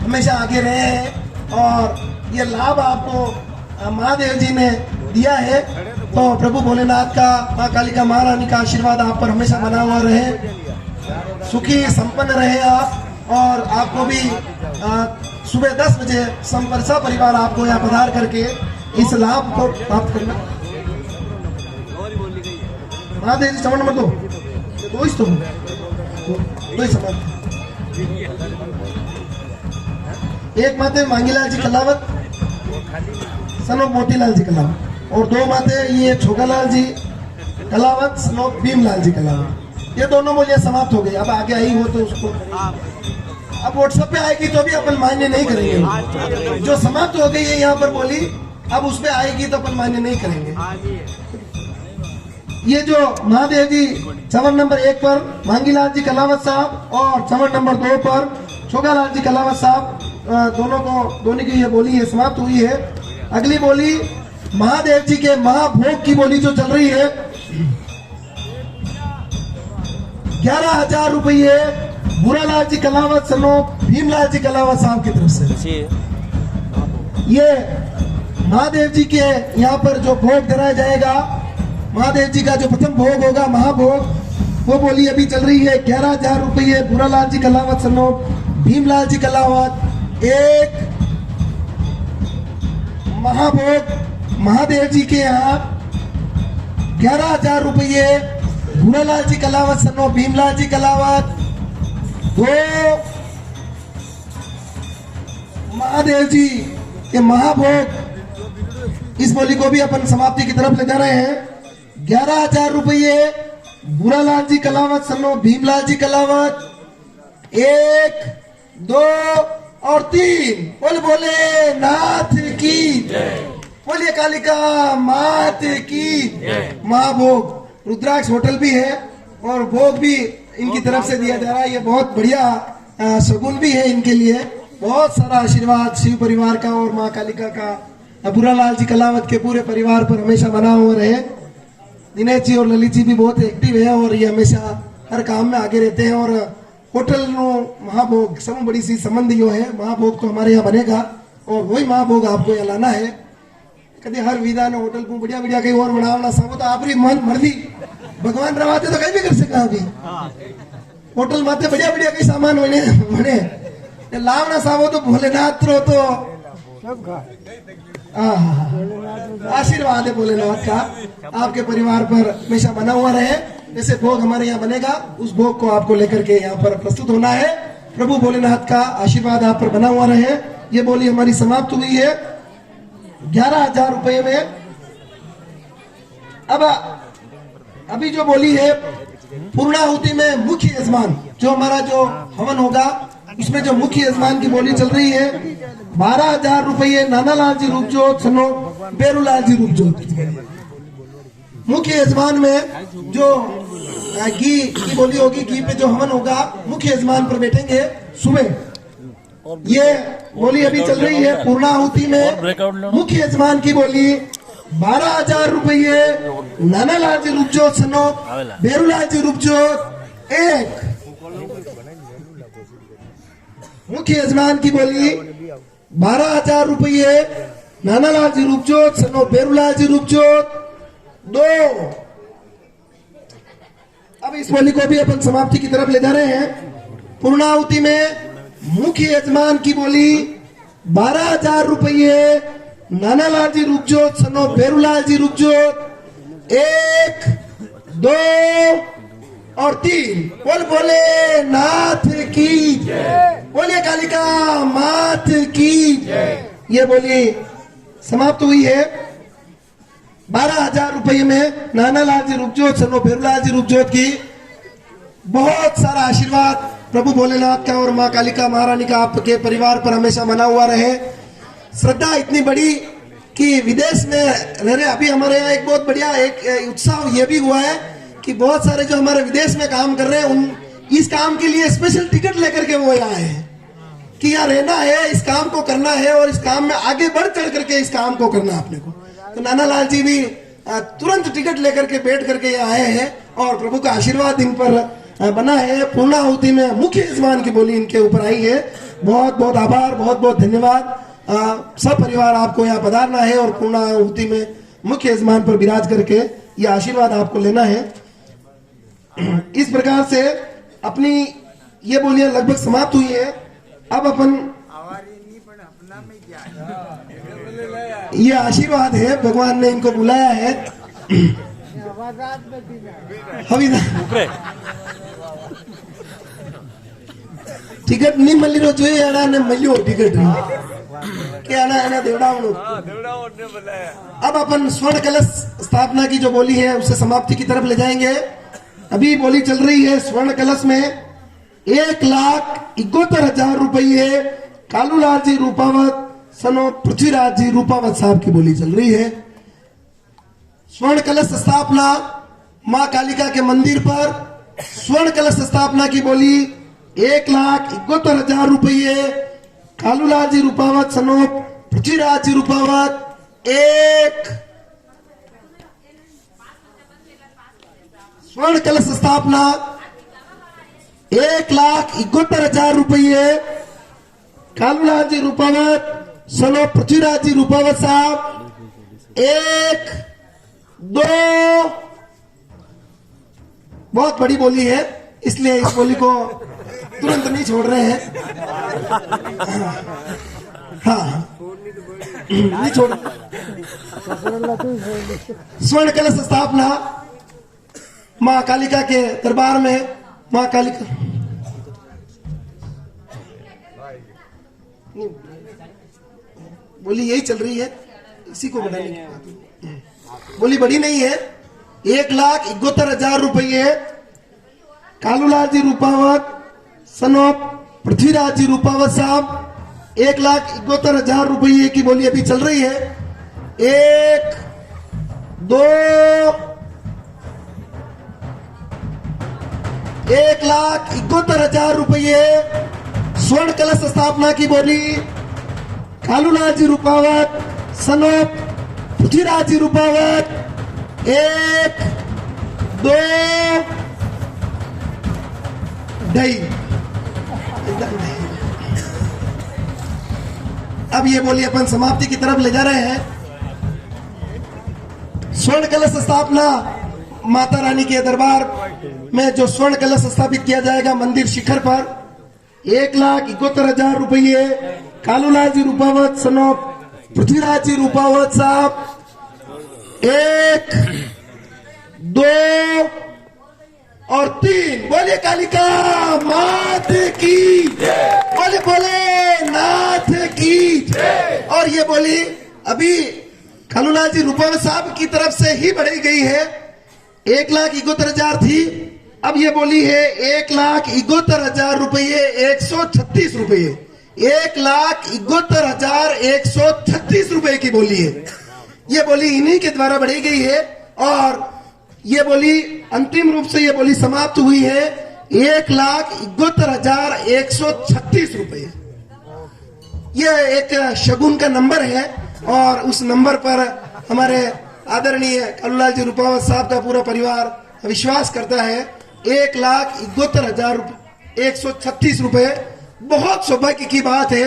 Speaker 1: हमेशा आगे रहे हैं और ये लाभ आपको महादेव जी ने दिया है। तो प्रभु भोलेनाथ का, माँ कालिका महारानी का आशीर्वाद आप पर हमेशा बना हुआ रहे, सुखी संपन्न रहे आप। और आपको भी सुबह 10 बजे संपर्सा परिवार आपको यहाँ पधार करके इस लाभ को प्राप्त करना। महादेव जी चमन नंबर 2 दो ही समान, एक माते मांगीलाल जी कलावत सनो मोतीलाल जी कलावत और 2 माते ये छोगालाल जी कलावत सनो भीमलाल जी कलावत। ये दोनों मूल्य समाप्त हो गए। अब आगे आई हो तो उसको अब व्हाट्सएप पे आएगी तो भी अपन मान्य नहीं करेंगे। जो समाप्त हो गई है यहाँ पर बोली, अब उस पे आएगी तो अपन मान्य नहीं करेंगे। ये जो महादेव जी चवन नंबर 1 पर मांगीलाल जी कलावत साहब और चवन नंबर 2 पर छोगालाल जी कलावत साहब, दोनों की ये बोली है समाप्त हुई है। अगली बोली महादेव जी के महाभोग की बोली जो चल रही है 11,000 रुपये बुरालाल जी कलावत सनो भीमलाल जी कलावत साहब की तरफ से। ये महादेव जी के यहाँ पर जो भोग कराया जाएगा, महादेव जी का जो प्रथम भोग होगा महाभोग, वो बोली अभी चल रही है 11,000 रुपये बुरालाल जी कलावत सनो भीमलाल जी कलावत। एक महाभोग महादेव जी के यहाँ 11,000 रुपये बुरालाल जी कलावत सनो भीमलाल जी कलावत। 2 महादेव जी के महाभोग, इस बोली को भी अपन समाप्ति की तरफ ले जा रहे हैं। 11,000 रुपये बुरालाल जी कलावत सनो भीमलाल जी कलावत। 1 2 और 3 बोले बोले नाथ की जय। बोलिए कालिका मात की। महाभोग रुद्राक्ष होटल भी है और भोग भी इनकी तरफ से दिया जा रहा है। ये बहुत बढ़िया शगुन भी है इनके लिए। बहुत सारा आशीर्वाद शिव परिवार का और माँ कालिका का बुरालाल जी कलावत के पूरे परिवार पर हमेशा बना हुआ रहे। दिनेश जी और ललित जी भी बहुत एक्टिव है और ये हमेशा हर काम में आगे रहते हैं। और होटल नो महाभोग सब बड़ी सी संबंध जो है, महाभोग तो हमारे यहाँ बनेगा और वही महाभोग आपको यहाँ लाना है। कभी हर विधा ने होटल को बढ़िया बढ़िया कहीं और बनावना सब तो आपरी मन मर्जी, भगवान रवाते तो कहीं भी कर सका। अभी होटल माते बढ़िया बढ़िया कई सामान बने लावना सावो तो भोलेनाथ रो तो आशीर्वाद है भोलेनाथ का आपके परिवार पर हमेशा बना हुआ रहे। जैसे भोग हमारे यहाँ बनेगा उस भोग को आपको लेकर के यहाँ पर प्रस्तुत होना है। प्रभु भोलेनाथ का आशीर्वाद आप पर बना हुआ रहे। ये बोली हमारी समाप्त हुई है 11,000 रुपये में। अब अभी जो बोली है पूर्णाहुति में मुख्य यजमान जो हमारा जो हवन होगा उसमें जो मुख्य यजमान की बोली चल रही है 12,000 रुपये नानालाल जी रूपजोत सनो बेरूलाल जी रूपजोत। मुख्य यजमान में जो घी की बोली होगी, घी पे जो हवन होगा मुख्य यजमान पर बैठेंगे सुबह। ये बोली अभी चल रही है पूर्णाहुति में मुख्य यजमान की बोली 12,000 रुपये नानालाल जी रूपजोत सनो बेरूलाल जी रूपजोत। 1 मुख्य यजमान की बोली 12,000 रुपये नानालाल जी रूपजोत सनो बेरूलाल जी रूपजोत। 2 अब इस बोली को भी अपन समाप्ति की तरफ ले जा रहे हैं। पूर्णाहुति में मुख्य यजमान की बोली 12,000 रुपये नानालाल जी रूपजोत सनो बेरूलाल जी रूपजोत। 1 2 और 3 बोले नाथ की जय। बोलिए कालिका मात की जय। ये बोली समाप्त हुई है 12,000 रुपये में नानालाल जी रूपजोत सनो बेरूलाल जी रूपजोत की। बहुत सारा आशीर्वाद प्रभु भोलेनाथ का और माँ कालिका महारानी का आपके परिवार पर हमेशा बना हुआ रहे। श्रद्धा इतनी बड़ी कि विदेश में रह रहे। अभी हमारे यहाँ एक बहुत बढ़िया एक उत्साह ये भी हुआ है कि बहुत सारे जो हमारे विदेश में काम कर रहे हैं उन इस काम के लिए स्पेशल टिकट लेकर के वो यहाँ आए हैं कि यहाँ रहना है, इस काम को करना है और इस काम में आगे बढ़ चढ़ करके इस काम को करना अपने को। तो नाना लाल जी भी तुरंत टिकट लेकर के बैठ करके यहाँ आए हैं और प्रभु का आशीर्वाद इन पर बना है। पूर्णाहुति में मुख्य यजमान की बोली इनके ऊपर आई है। बहुत बहुत आभार, बहुत बहुत धन्यवाद। सब परिवार आपको यहाँ पधारना है और पूर्णाहुति में मुख्य यजमान पर विराज करके ये आशीर्वाद आपको लेना है। इस प्रकार से अपनी ये बोलियां लगभग समाप्त हुई है। अब अपन ये आशीर्वाद है, भगवान ने इनको बुलाया है। टिकट नहीं मिली रो जो आना ने मिलियो टिकट के आना देवड़ावनो। अब अपन स्वर्ण कलश स्थापना की जो बोली है उसे समाप्ति की तरफ ले जाएंगे। अभी बोली चल रही है स्वर्ण कलश में 1,71,000 रुपये कालूलाल जी रूपावत सनो पृथ्वीराज जी रूपावत साहब की बोली चल रही है। स्वर्ण कलश स्थापना मां कालिका के मंदिर पर स्वर्ण कलश स्थापना की बोली 1,71,000 रुपये कालूलाल जी रूपावत सनो पृथ्वीराज जी रूपावत। एक स्वर्ण कलश स्थापना 1,71,000 रुपये कालूलाल जी रूपावत सनो पृथ्वीराज जी रूपावत साहब। 1 2 बहुत बड़ी बोली है इसलिए इस बोली को तुरंत नहीं छोड़ रहे हैं। हाँ नहीं छोड़। स्वर्ण कलश स्थापना मां कालिका के दरबार में मां कालिका बोली यही चल रही है, इसी को बढ़ाने की बोली बड़ी नहीं है। 1,71,000 रुपये कालूलाल जी रूपावत सनो पृथ्वीराज जी रूपावत साहब। 1,71,000 रुपये की बोली अभी चल रही है। 1 2 1,71,000 रुपये स्वर्ण कलश स्थापना की बोली कालूलाल जी रूपावत सनो पृथ्वीराज जी रूपावत। 1 2 2.5। अब ये बोली अपन समाप्ति की तरफ ले जा रहे हैं। स्वर्ण कलश स्थापना माता रानी के दरबार में जो स्वर्ण कलश स्थापित किया जाएगा मंदिर शिखर पर 1,71,000 रुपये कालूलाल जी रूपावत सनो पृथ्वीराज जी रूपावत साहब। 1 2 और 3 बोले कालिका मात की बोले बोले नाथ की। और ये बोली अभी कालूलाल जी रूपावत साहब की तरफ से ही बढ़ाई गई है। 1,71,000 थी, अब ये बोली है 1,71,000 रुपये 136 रुपये। 1,71,136 रुपए की बोली है। ये बोली इन्हीं के द्वारा बढ़ी गई है और ये बोली अंतिम रूप से ये बोली समाप्त हुई है 1,71,136 रुपये। ये एक शगुन का नंबर है और उस नंबर पर हमारे आदरणीय कालूलाल जी रूपावत साहब का पूरा परिवार विश्वास करता है। 1,71,136 रुपये। बहुत सौभाग्य की बात है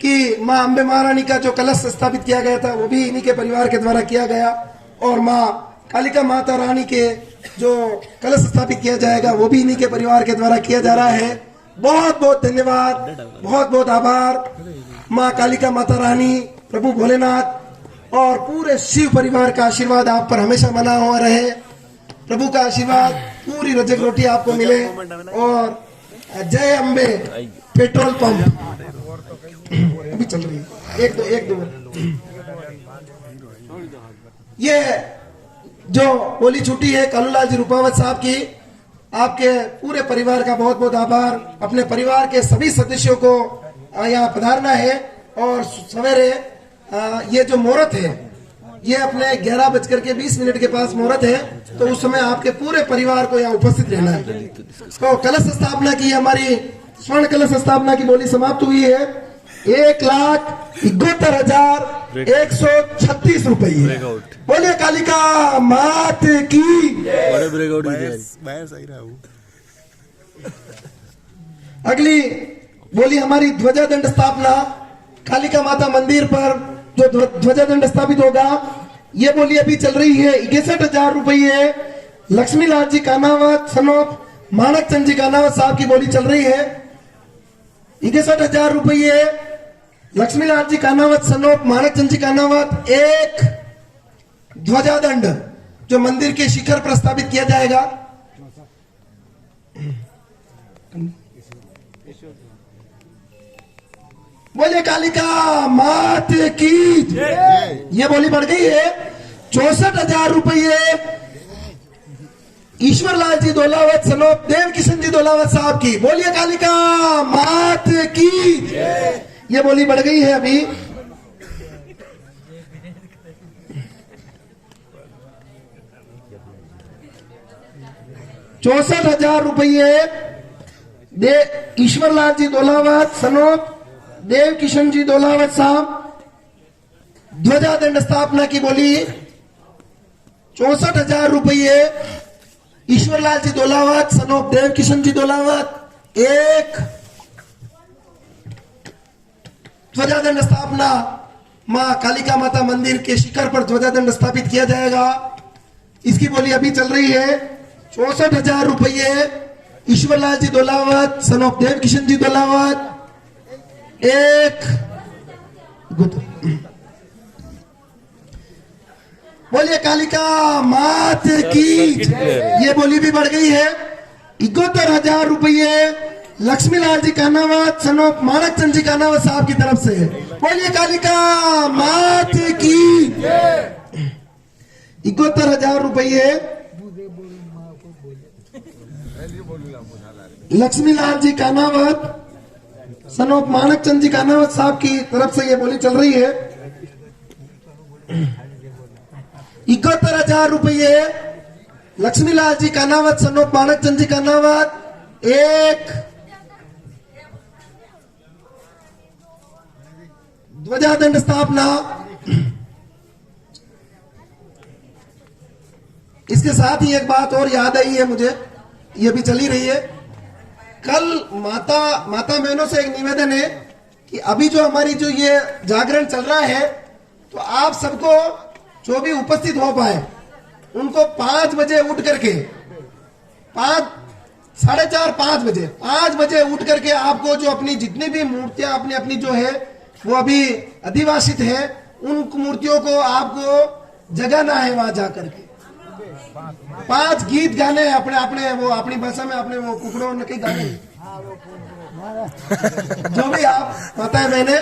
Speaker 1: कि माँ अम्बे महारानी का जो कलश स्थापित किया गया था वो भी इन्हीं के परिवार के द्वारा किया गया और माँ कालिका माता रानी के जो कलश स्थापित किया जाएगा वो भी इन्हीं के परिवार के द्वारा किया जा रहा है। बहुत बहुत धन्यवाद, बहुत बहुत आभार। माँ कालिका माता रानी, प्रभु भोलेनाथ और पूरे शिव परिवार का आशीर्वाद आप पर हमेशा बना हुआ रहे। प्रभु का आशीर्वाद पूरी रजक रोटी आपको मिले और जय अम्बे पेट्रोल पंप अभी चल रही है। एक दो ये जो बोली छुट्टी है कालूलाल जी रूपावत साहब की, आपके पूरे परिवार का बहुत बहुत आभार। अपने परिवार के सभी सदस्यों को यहाँ पधारना है और सवेरे ये जो मुहूर्त है ये अपने 11:20 के पास मुहूर्त है, तो उस समय आपके पूरे परिवार को यहाँ उपस्थित रहना है। तो कलश स्थापना की हमारी स्वर्ण कलश स्थापना की बोली समाप्त हुई है। 1,72,136 रुपये। बोलिए कालिका मात की।
Speaker 3: बड़े ब्रेकआउट बाहर सही रहा हूँ।
Speaker 1: अगली बोली हमारी ध्वजा दंड स्थापना कालिका माता मंदिर पर जो ध्वजा दंड स्थापित होगा, ये बोली अभी चल रही है 61,000 रुपये। लक्ष्मी लाल जी कानावत सनोप माणक चंद जी कानावत साहब की बोली चल रही है 61,000 रुपये। लक्ष्मी लाल जी कानावत सनोप माणक चंद जी कानावत। एक ध्वजा दंड जो मंदिर के शिखर पर स्थापित किया जाएगा। बोलिए कालिका मात की। ये बोली बढ़ गई है 64,000 रुपये। ईश्वर लाल जी दोलावत सनोप देव किशन जी दोलावत साहब की। बोलिए कालिका मात की। ये बोली बढ़ गई है अभी 64,000 रुपये। ईश्वर लाल जी दोलावत सनोप देव किशन जी दोलावत साहब ध्वजा दंड स्थापना की बोली 64,000 रुपये। ईश्वर लाल जी दोलावत सनोप देव किशन जी दोलावत। एक ध्वजा दंड स्थापना मां कालिका माता मंदिर के शिखर पर ध्वजा दंड स्थापित किया जाएगा। इसकी बोली अभी चल रही है 64,000 रुपये। ईश्वर लाल जी दोलावत सनोप देव किशन जी दोलावत। एक बोलिए कालिका मात की। ये बोली भी बढ़ गई है 71,000 रुपये। लक्ष्मी लाल जी कानावत सनोप माणक चंद जी कानावत साहब की तरफ से। बोलिए कालिका मात की। 71,000 रुपये। लक्ष्मी लाल जी कानावत सनोप माणक चंद जी कानावत साहब की तरफ से ये बोली चल रही है 71,000 रुपये। लक्ष्मी लाल जी कानावत सनोप माणक चंद जी कानावत। एक ध्वजा दंड स्थापना। इसके साथ ही एक बात और याद आई है मुझे, ये भी चली रही है। कल माता बहनों से एक निवेदन है कि अभी जो हमारी जो ये जागरण चल रहा है, तो आप सबको जो भी उपस्थित हो पाए उनको 5 बजे उठ करके 5 बजे उठ करके आपको जो अपनी जितनी भी मूर्तियां अपनी अपनी जो है वो अभी अधिवासित है, उन मूर्तियों को आपको जगाना है। वहां जाकर के 5 गीत गाने अपने अपने वो अपनी भाषा में अपने वो कुकड़ों ने कई गाने जो भी आप पता है मैंने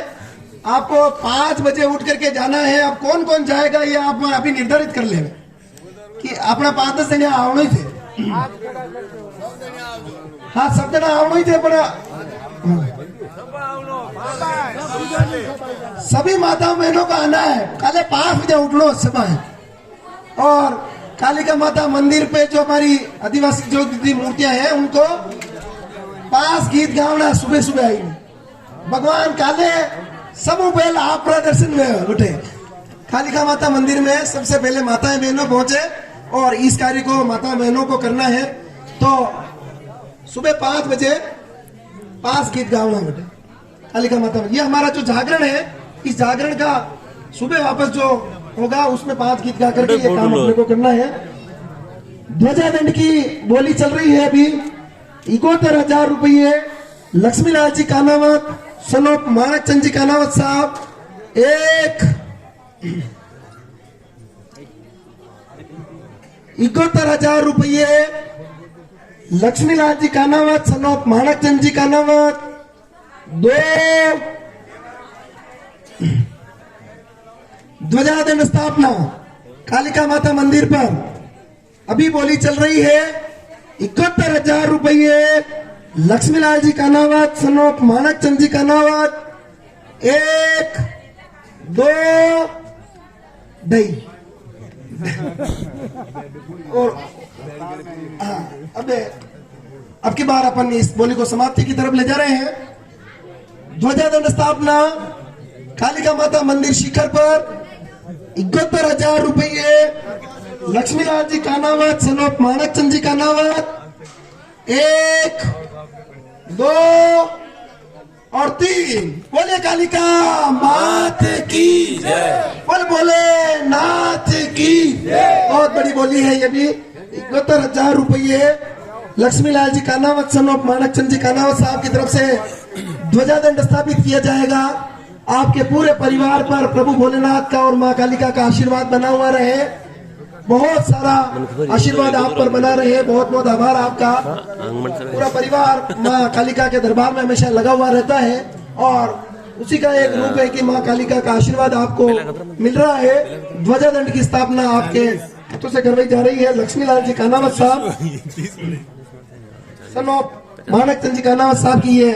Speaker 1: आपको 5 बजे उठ करके जाना है। अब कौन कौन जाएगा ये आप अभी निर्धारित कर लेंगे कि अपना 5-10 दिन यहाँ आवनो ही थे। हाँ सब जना आवनो ही थे, पर सभी माता बहनों का आना है। कल 5 बजे उठनो समय। और कालिका माता मंदिर पे जो हमारी आदिवासी जो मूर्तियां हैं उनको 5 गीत गावना सुबह सुबह आई भगवान काले सब पहले आप प्रदर्शन में उठे। कालिका माता मंदिर में सबसे पहले माताएं बहनों पहुंचे और इस कार्य को माता बहनों को करना है। तो सुबह 5 बजे 5 गीत गावना बेटे कालिका माता। ये हमारा जो जागरण है, इस जागरण का सुबह वापस जो होगा उसमें 5 गीत गा करके ये काम अपने को करना है। ध्वजा दंड की बोली चल रही है अभी 71,000 रुपये। लक्ष्मी लाल जी कानावत सनोप माणक चंद जी कानावत साहब। एक 71,000 रुपये। लक्ष्मी लाल जी कानावत सनोप माणक चंद जी कानावत। 2 ध्वजा दंड स्थापना कालिका माता मंदिर पर अभी बोली चल रही है 71,000 रुपये। लक्ष्मी लाल जी कानावत सनोप माणक चंद जी कानावत। 1 2 ढाई और हाँ, अब की बार अपन इस बोली को समाप्ति की तरफ ले जा रहे हैं। ध्वजादंड स्थापना कालिका माता मंदिर शिखर पर 71,000 रुपये लक्ष्मीलाल जी कानावत सनोप माणक चंद जी कानावत 1, 2 और 3। बोले कालिका मात की जय, बोले नाथ की जय। बहुत बड़ी बोली है ये भी। 71,000 रुपये लक्ष्मीलाल जी कानावत सनोप माणक चंद जी कानावत साहब की तरफ से ध्वजादंड स्थापित किया जाएगा। आपके पूरे परिवार पर प्रभु भोलेनाथ का और माँ कालिका का आशीर्वाद बना हुआ रहे। बहुत सारा आशीर्वाद आप पर बना रहे। बहुत बहुत आभार आपका। पूरा परिवार माँ कालिका के दरबार में हमेशा लगा हुआ रहता है और उसी का एक रूप है कि माँ कालिका का आशीर्वाद आपको मिल रहा है। ध्वजादंड की स्थापना आपके हाथों से करवाई जा रही है। लक्ष्मीलाल जी कानावत साहब सनोप माणक चंद जी कानावत साहब की ये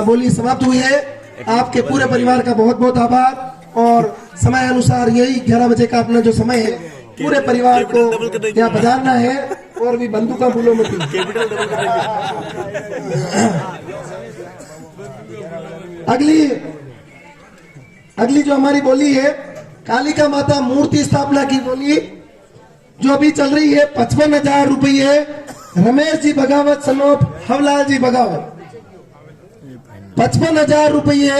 Speaker 1: बोली समाप्त हुई है। आपके पूरे परिवार का बहुत बहुत आभार। और समय अनुसार यही 11 बजे का अपना जो समय है पूरे परिवार को यहाँ पधारना है। और भी बंदूका भूलो मत। अगली जो हमारी बोली है कालिका माता मूर्ति स्थापना की बोली जो अभी चल रही है 55,000 रुपये रमेश जी बगावत सनोप हवलाल जी बगावत 55,000 रुपये।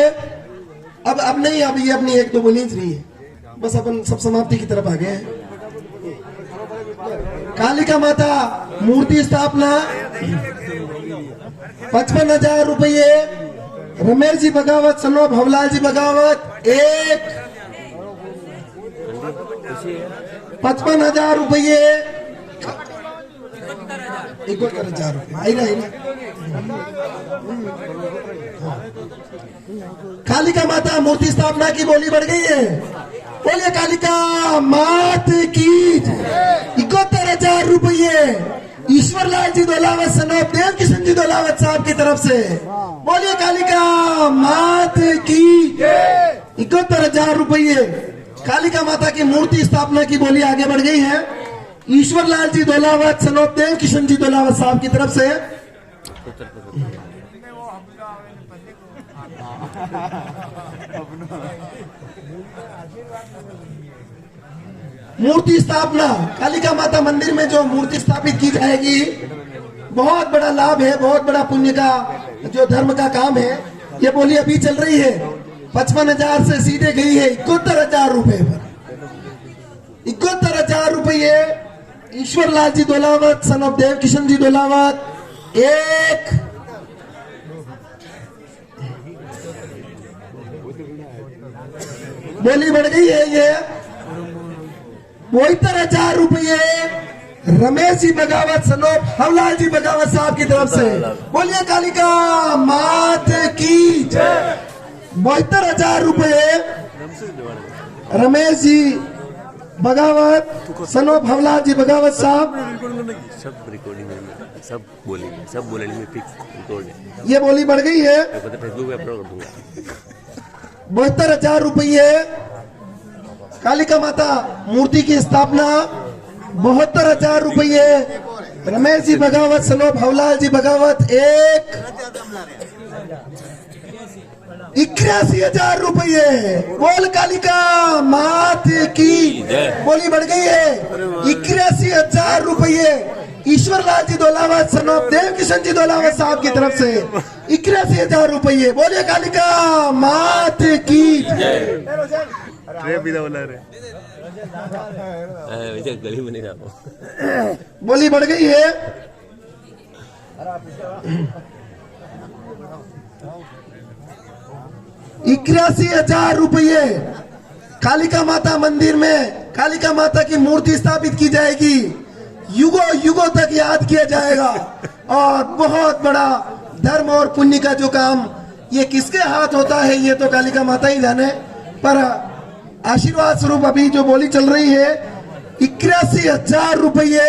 Speaker 1: अब नहीं, अब ये अपनी 1-2 बोली रही है बस। अपन सब समाप्ति की तरफ आ गए हैं। कालिका माता मूर्ति स्थापना 55,000 रुपये रमेश जी बगावत सनोप हवलाल जी बगावत 1, 55,000 रुपये 71,000 रुपये आई ना। कालिका माता मूर्ति स्थापना की बोली बढ़ गई है। बोलिए कालिका मात की 71,000 रुपये ईश्वरलाल जी दोलावत सनोप देव किशन जी दोलावत साहब की तरफ से। बोलिए कालिका मात की 71,000 रुपये कालिका माता की मूर्ति स्थापना की बोली आगे बढ़ गई है। ईश्वरलाल जी दोलावत सनोप देव किशन जी दोलावत साहब की तरफ से। मूर्ति स्थापना कालिका माता मंदिर में जो मूर्ति स्थापित की जाएगी बहुत बड़ा लाभ है, बहुत बड़ा पुण्य का जो धर्म का काम है। ये बोली अभी चल रही है 55,000 से सीधे गई है 71,000 रुपए पर। 71,000 रुपये ईश्वरलाल जी दोलावत सन ऑफ देव किशन जी दोलावत 1, बोली बढ़ गई है ये 72,000 रुपये रमेश जी बगावत सनोप हवलाल जी बगावत साहब की तरफ से। बोलिए कालिका मात की जय। 72,000 रुपये रमेश जी बगावत सनोप हवलाल जी बगावत साहब।
Speaker 2: सब रिकॉर्डिंग में सब बोलेंगे में फिक्स रिकॉर्ड है।
Speaker 1: ये बोली बढ़ गई है
Speaker 2: फेसबुक पे अपलोड कर दूंगा।
Speaker 1: 72,000 रुपये कालिका माता मूर्ति की स्थापना। 72,000 रुपये रमेश जी बगावत सनोप हवलाल जी बगावत 1, 81,000 रुपये। बोल कालिका मात की बोली बढ़ गई है 81,000 रुपये ईश्वरलाल जी दोलावत सनोप देव किशन जी दोलावत साहब की तरफ से। 81,000 रुपये। बोलिए कालिका मात की
Speaker 2: गली में नहीं
Speaker 1: बोली बढ़ गई है 81,000 रुपये कालिका माता मंदिर में कालिका माता की मूर्ति स्थापित की जाएगी। युगों युगों तक याद किया जाएगा और बहुत बड़ा धर्म और पुण्य का जो काम ये किसके हाथ होता है ये तो कालिका माता ही जाने। पर आशीर्वाद स्वरूप अभी जो बोली चल रही है 81,000 रुपये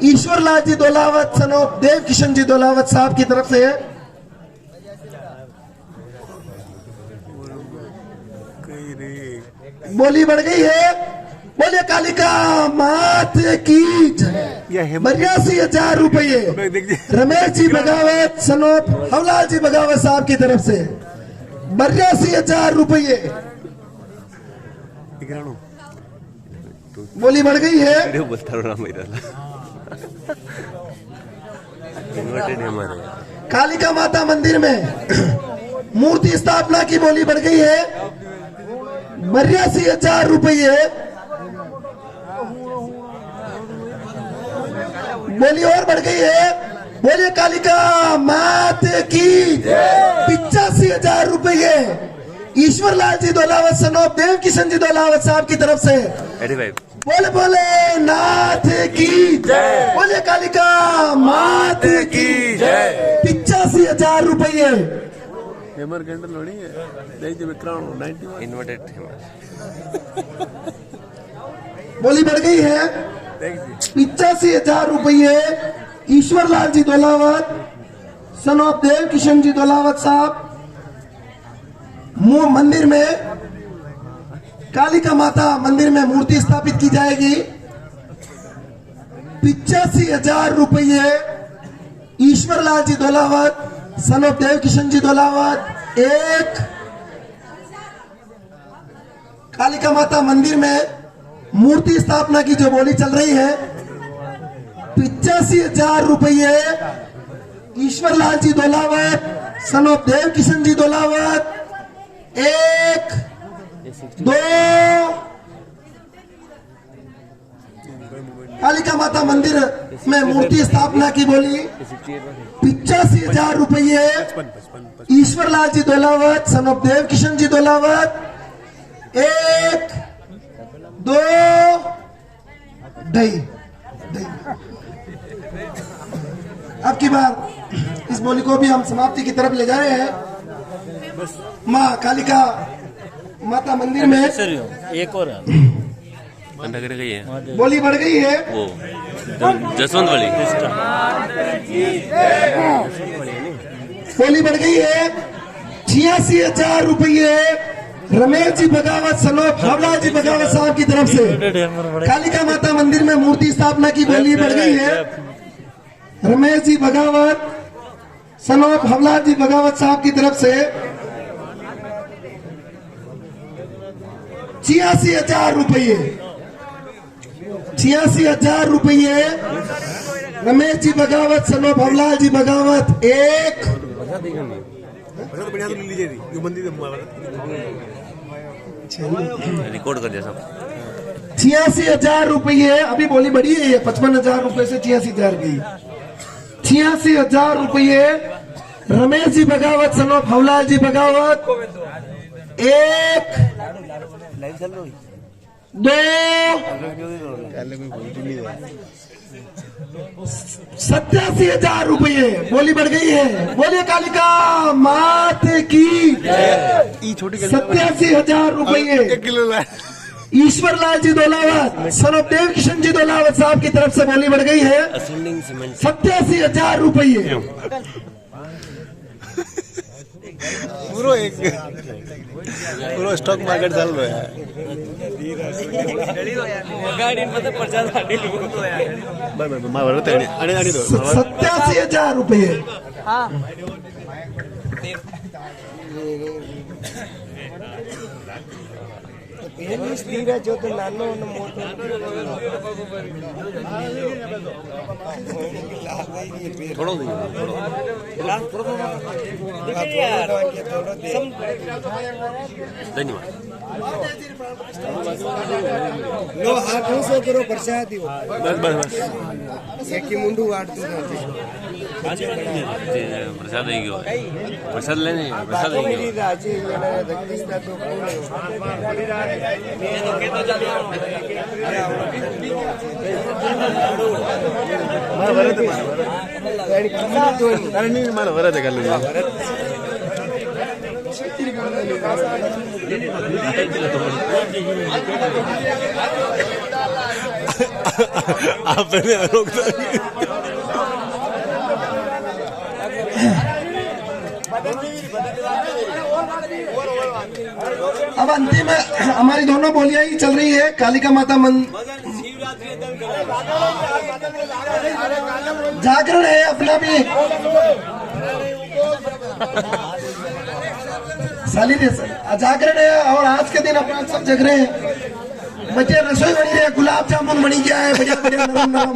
Speaker 1: ईश्वरलाल जी दोलावत सनोप देव किशन जी दोलावत साहब की तरफ से। बोली बढ़ गई है बोले कालिका मात की जय। 82,000 रुपये रमेश जी बगावत सनोप हवलाल जी बगावत साहब की तरफ से 82,000 रुपये। बोली बढ़ गई है। कालिका माता मंदिर में मूर्ति स्थापना की बोली बढ़ गई है 82,000 रुपये। बोली और बढ़ गई है। बोलिए कालिका मात की 85,000 रुपये ईश्वर लाल जी दोलावत सनोप देव किशन जी दोलावत साहब की तरफ से। बोले बोले नाथ की जय। बोले कालिका मात की जय। 85,000 रुपये। बोली बढ़ गई है 85,000 रुपये ईश्वर लाल जी दोलावत सनोप देव किशन जी दोलावत साहब मंदिर में कालिका माता मंदिर में मूर्ति स्थापित की जाएगी। 85,000 रुपये ईश्वर लाल जी दोलावत सनोप देव किशन जी दोलावत। एक कालिका माता मंदिर में मूर्ति स्थापना की जो बोली चल रही है 85,000 रुपये ईश्वर लाल जी दोलावत सनोप देव किशन जी दोलावत। 1 2 कालिका माता मंदिर में मूर्ति स्थापना की बोली 85,000 रुपये ईश्वर लाल जी दोलावत सनोप देव किशन जी दोलावत। 1 2 ढाई। अब की बार इस बोली को भी हम समाप्ति की तरफ ले जा रहे हैं। माँ कालिका माता मंदिर में
Speaker 4: एक और
Speaker 1: बोली बढ़ गई है
Speaker 2: वो जसवंत वाली
Speaker 1: बोली बढ़ गई है 86,000 रुपये रमेश जी बगावत सनोप हवलाल जी बगावत साहब की तरफ से। कालिका माता मंदिर में मूर्ति स्थापना की बोली बढ़ गई है रमेश जी बगावत सनोप हवलाल जी बगावत साहब की तरफ से 86,000 रुपये। 86,000 रुपये रमेश जी बगावत सनोप हवलाल जी बगावत। एक
Speaker 2: रिकॉर्ड कर दिया सब।
Speaker 1: 86,000 रुपये अभी बोली बढ़ी है 55,000 रुपये से 86,000 गई। 86,000 रुपये रमेश जी बगावत सनोप हवलाल जी बगावत। 1 2 87,000 रुपये बोली बढ़ गई है। बोलिए कालिका मात की 87,000 रुपये ईश्वर लाल जी दोलावत सनोप देव किशन जी दोलावत साहब की तरफ से बोली बढ़ गई है 87,000 रुपये।
Speaker 3: पूरा स्टॉक मार्केट चल रहा है।
Speaker 1: 87,000 रुपये।
Speaker 2: धन्यवाद।
Speaker 5: लो हाथ से करो प्रसाद ही एक मुंडू
Speaker 2: प्रसाद प्रसाद लेने प्रसाद
Speaker 3: మన వరద కళ్ళు आपने रोक
Speaker 1: अब अंतिम हमारी दोनों बोलियां ही चल रही है। कालिका माता जागरण है अपना भी जागरण है और आज के दिन अपना सब जग रहे हैं। बच्चे रसोई बनी रहे, गुलाब जामुन बनी गया है बढ़िया बढ़िया नरम नरम।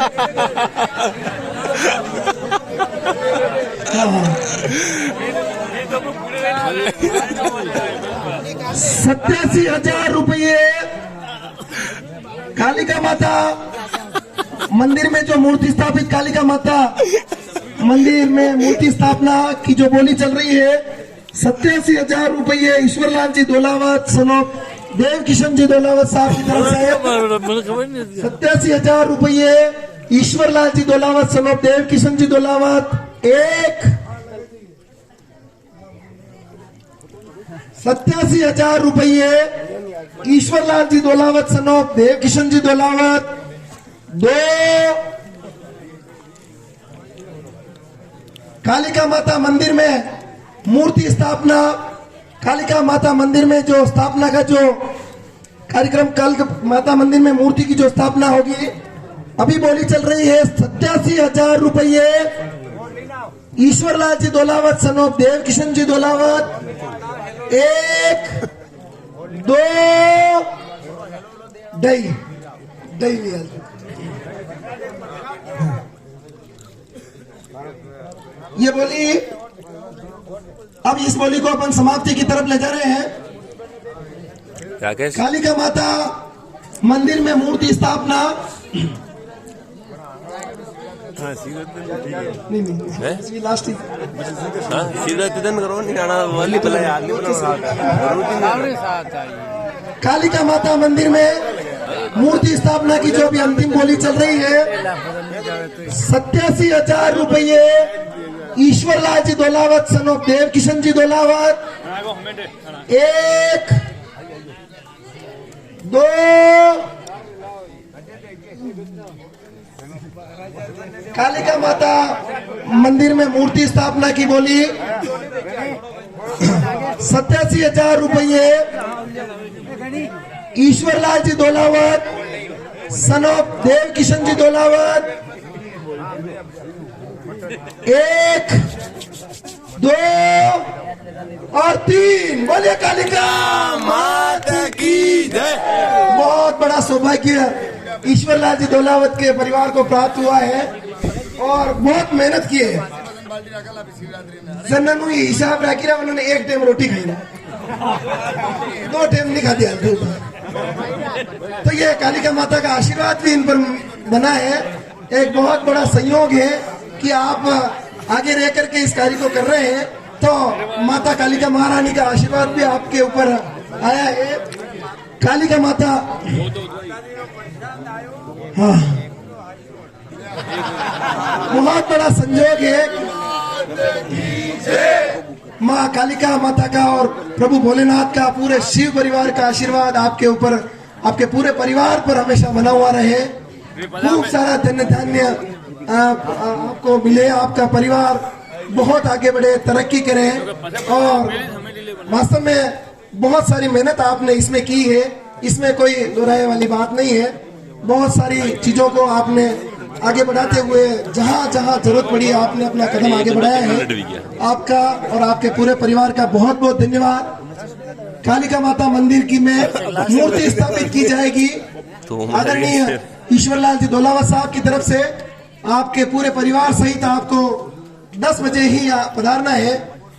Speaker 1: 87,000 रुपये कालिका माता मंदिर में जो मूर्ति स्थापित, कालिका माता मंदिर में मूर्ति स्थापना की जो बोली चल रही है, 87,000 रुपये ईश्वरलाल जी दोलावत सनोप देव किशन जी दोलावत साहब की तरफ से 87,000 रुपये ईश्वरलाल जी दोलावत सनोप देव किशन जी दोलावत। 87,000 रुपये ईश्वरलाल जी दोलावत सनोप देव किशन जी दोलावत। 2 कालिका माता मंदिर में मूर्ति स्थापना, कालिका माता मंदिर में जो स्थापना का जो कार्यक्रम, कल माता मंदिर में मूर्ति की जो स्थापना होगी, अभी बोली चल रही है 87,000 रुपये ईश्वरलाल जी दोलावत सनोप देव किशन जी दोलावत। 1 2 दही ये बोली। अब इस बोली को अपन समाप्ति की तरफ ले जा रहे हैं। कालिका माता मंदिर में मूर्ति स्थापना, नहीं लास्ट ही कालिका माता मंदिर में मूर्ति स्थापना की जो भी अंतिम बोली चल रही है, 87,000 रुपये ईश्वरलाल जी दोलावत सनोप देव किशन जी दोलावत। 1 2 कालिका माता मंदिर में मूर्ति स्थापना की बोली 87,000 रुपये ईश्वरलाल जी दोलावत सनोप देव किशन जी दोलावत। 1 2 और 3 बोलिए कालिका माता की जय। बहुत बड़ा सौभाग्य ईश्वरलाल जी दोलावत के परिवार को प्राप्त हुआ है और बहुत मेहनत की है। जन्नू हिसाब रखी उन्होंने 1 टाइम रोटी खाई ना, 2 टाइम नहीं खाती हल्के ऊपर। तो ये कालिका माता का आशीर्वाद भी इन पर बना है। एक बहुत बड़ा संयोग है कि आप आगे रह करके इस कार्य को कर रहे हैं, तो माता कालिका महारानी का आशीर्वाद भी आपके ऊपर आया है। कालिका माता हाँ बहुत बड़ा संयोग है। माँ कालिका माता का और प्रभु भोलेनाथ का, पूरे शिव परिवार का आशीर्वाद आपके ऊपर, आपके पूरे परिवार पर हमेशा बना हुआ रहे। खूब सारा धन्य धान्य आपको मिले, आपका परिवार बहुत आगे बढ़े, तरक्की करे। और वास्तव में बहुत सारी मेहनत आपने इसमें की है, इसमें कोई दोहराए वाली बात नहीं है। बहुत सारी चीजों को आपने आगे बढ़ाते हुए जहां जहां जरूरत पड़ी आपने अपना कदम आगे बढ़ाया है। आपका और आपके पूरे परिवार का बहुत बहुत धन्यवाद। कालिका माता मंदिर की में मूर्ति स्थापित की जाएगी। आदरणीय ईश्वरलाल जी दोलावत साहब की तरफ से आपके पूरे परिवार सहित आपको 10 बजे ही पधारना है।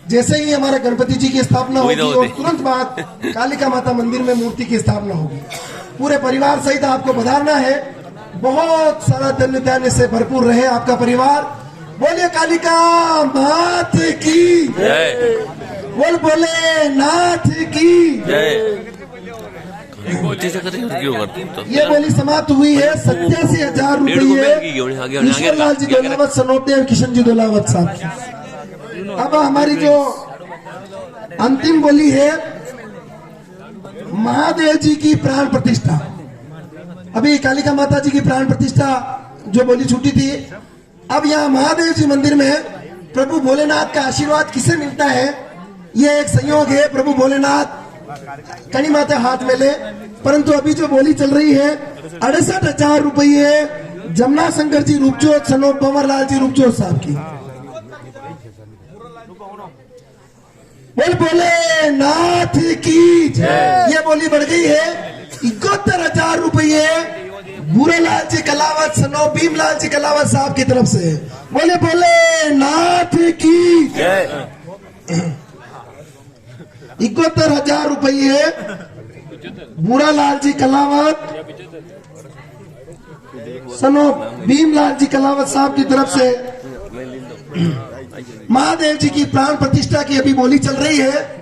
Speaker 1: जैसे ही हमारे गणपति जी की स्थापना होगी और तुरंत बाद कालिका माता मंदिर में मूर्ति की स्थापना होगी, पूरे परिवार सहित आपको पधारना है। बहुत सारा धन्य धान्य से भरपूर रहे आपका परिवार। बोलिए कालिका मात की जय, बोले नाथ की जय। ये बोली समाप्त हुई है। 87,000 रुपये ईश्वरलाल जी दोलावत सनोप देव किशन जी दोलावत साहब। अब हमारी जो अंतिम बोली है महादेव जी की प्राण प्रतिष्ठा। अभी कालिका माता जी की प्राण प्रतिष्ठा जो बोली छूटी थी, अब यहाँ महादेव जी मंदिर में प्रभु भोलेनाथ का आशीर्वाद किसे मिलता है? ये एक संयोग है। प्रभु भोलेनाथ कणी माते हाथ में ले। परंतु अभी जो बोली चल रही है 68,000 रुपये जमुना शंकर जी रूपचोद सनो पंवरलाल जी रूपचोद साहब की। बोले नाथ की जय। ये बोली बढ़ गई है 71,000 रुपये भूरेलाल जी कलावत सनो भीमलाल जी कलावत साहब की तरफ से। बोले नाथ की जय। 71,000 रुपये भूरालाल जी कलावत सनो भीमलाल जी कलावत साहब की तरफ से महादेव जी की प्राण प्रतिष्ठा की अभी बोली चल रही है।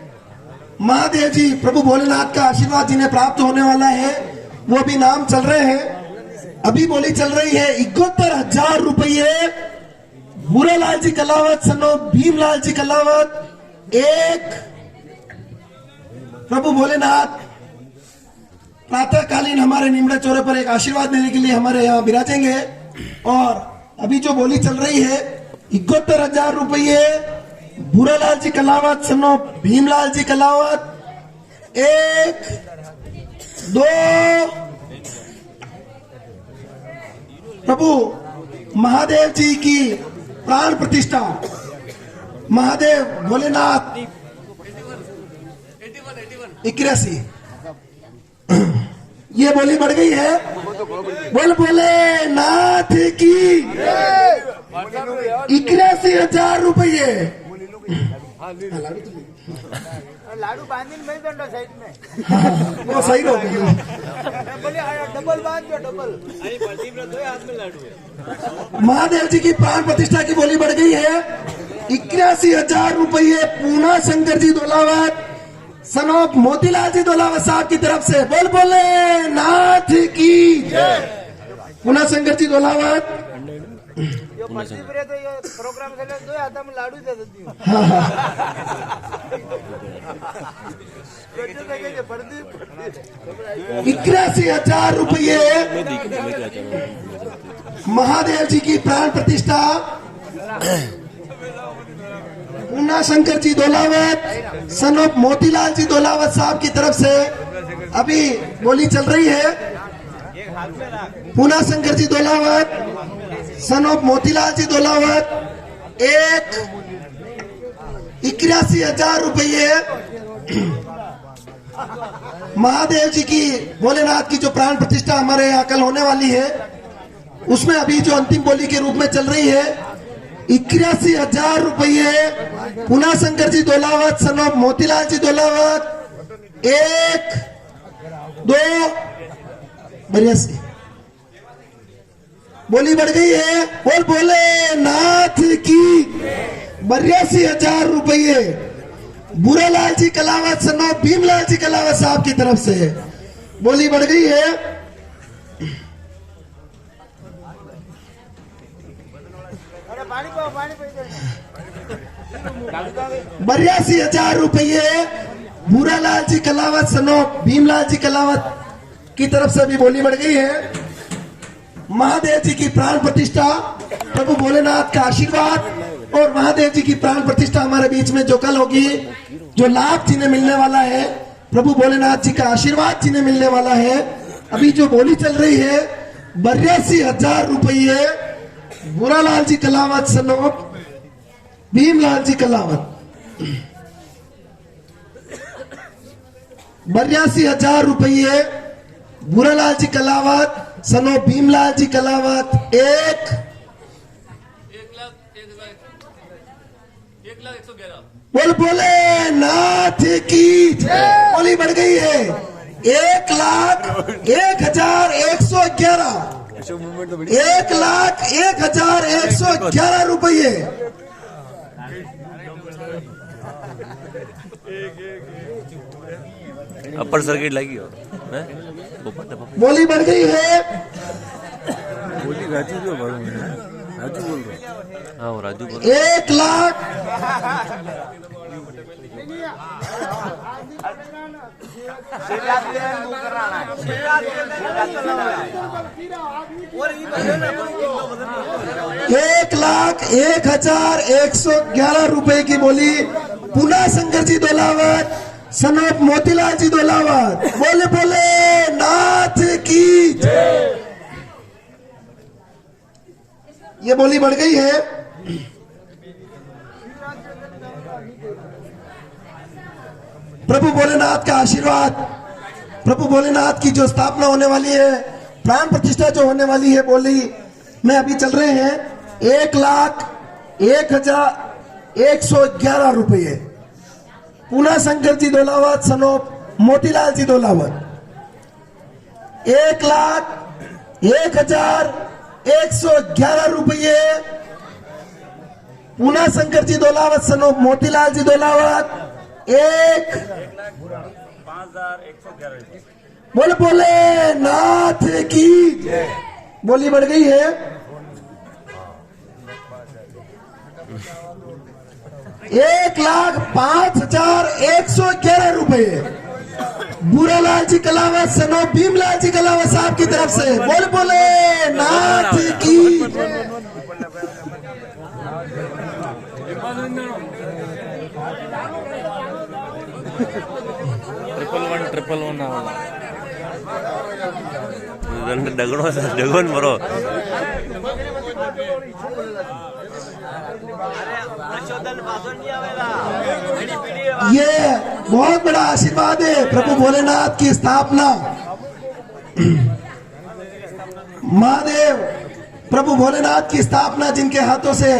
Speaker 1: महादेव जी प्रभु भोलेनाथ का आशीर्वाद जिन्हें प्राप्त होने वाला है वो भी नाम चल रहे हैं। अभी बोली चल रही है 71,000 रुपये भूरेलाल जी कलावत सनो भीमलाल जी कलावत। एक प्रभु भोलेनाथ प्रातःकालीन हमारे निमड़ा चौरे पर एक आशीर्वाद देने के लिए हमारे यहाँ विराजेंगे। और अभी जो बोली चल रही है 71,000 रुपये भूरेलाल जी कलावत सनो भीमलाल जी कलावत। एक दो प्रभु महादेव जी की प्राण प्रतिष्ठा महादेव भोलेनाथ 81। ये बोली बढ़ गई है। बोले नाथ की 81,000 रुपये।
Speaker 5: लाडू बांधीन मैं दंडो साइड में
Speaker 1: वो सही हो
Speaker 5: डबल बांध दो डबल हाथ में लाडू है।
Speaker 1: महादेव जी की प्राण प्रतिष्ठा की बोली बढ़ गई है 81,000 रुपये पूना शंकर जी दोलावत सनोप मोतीलाल जी दोलावत साहब की तरफ से। बोले नाथ की जय। पूना शंकर जी दोलावत
Speaker 5: तो ये प्रोग्राम से दो हाथ में लाडू दे देती हूँ।
Speaker 1: 81,000 रुपये महादेव जी की प्राण प्रतिष्ठा पूना शंकर जी दोलावत सनोप मोतीलाल जी दोलावत साहब की तरफ से अभी बोली चल रही है। पूना शंकर जी दोलावत सनोप मोतीलाल जी दोलावत। एक 81,000 रुपये महादेव जी की भोलेनाथ की जो प्राण प्रतिष्ठा हमारे यहाँ कल होने वाली है उसमें अभी जो अंतिम बोली के रूप में चल रही है 81,000 रुपये पूना शंकर जी दोलावत सनोप मोतीलाल जी दोलावत। एक दो 82 बोली बढ़ गई है। बोले नाथ की 82,000 रुपये भूरेलाल जी कलावत सनो भीमलाल जी कलावत साहब की तरफ से बोली बढ़ गई है।
Speaker 5: पानी पाओ
Speaker 1: 82,000 रुपये भूरेलाल जी कलावत सनो भीमलाल जी कलावत की तरफ से भी बोली बढ़ गई है। महादेव जी की प्राण प्रतिष्ठा प्रभु भोलेनाथ का आशीर्वाद और महादेव जी की प्राण प्रतिष्ठा हमारे बीच में जो कल होगी जो लाभ जिन्हें मिलने वाला है प्रभु भोलेनाथ जी का आशीर्वाद जिन्हें मिलने वाला है। अभी जो बोली चल रही है 82,000 रुपये भूरालाल जी कलावत सनोप भीमलाल जी कलावत। 82,000 रुपये भूरालाल जी कलावत सनो भीमलाल जी कलावत। एक 1,11,000 बोले नाथ की बोली बढ़ गई है 1,01,111 1,01,111 रुपये।
Speaker 2: अपर सर्किट लगी हो
Speaker 1: बोली बढ़ गई है।
Speaker 3: बोली राजू जो बोल रहे हैं, राजू बोल रहे हैं।
Speaker 2: हाँ वो राजू बोल
Speaker 1: 1,00,000 1,01,111 रुपए की बोली पुना शंकर जी दोलावत सन ऑफ मोतीलाल जी दोलावत। बोले बोले नाथ की जय। ये बोली बढ़ गई है। प्रभु भोलेनाथ का आशीर्वाद, प्रभु भोलेनाथ की जो स्थापना होने वाली है, प्राण प्रतिष्ठा जो होने वाली है, बोली में अभी चल रहे हैं 1,01,111 रुपये। पूना शंकर जी दोलावत सनोप मोतीलाल जी दोलावत 1,01,111 रुपये। पूना शंकर जी दोलावत सनोप मोतीलाल जी दोलावत 1,05,111। बोले बोले नाथ की जय। बोली बढ़ गई है। 1,05,111 रुपये बुरालाल जी कलावत सनो भीमलाल जी कलावत साहब की तरफ से। बोले बोले नाथ की जय।
Speaker 3: ट्रिपल वन
Speaker 2: डगन बरो
Speaker 1: ये बहुत बड़ा आशीर्वाद है प्रभु भोलेनाथ की स्थापना। महादेव प्रभु भोलेनाथ की स्थापना जिनके हाथों से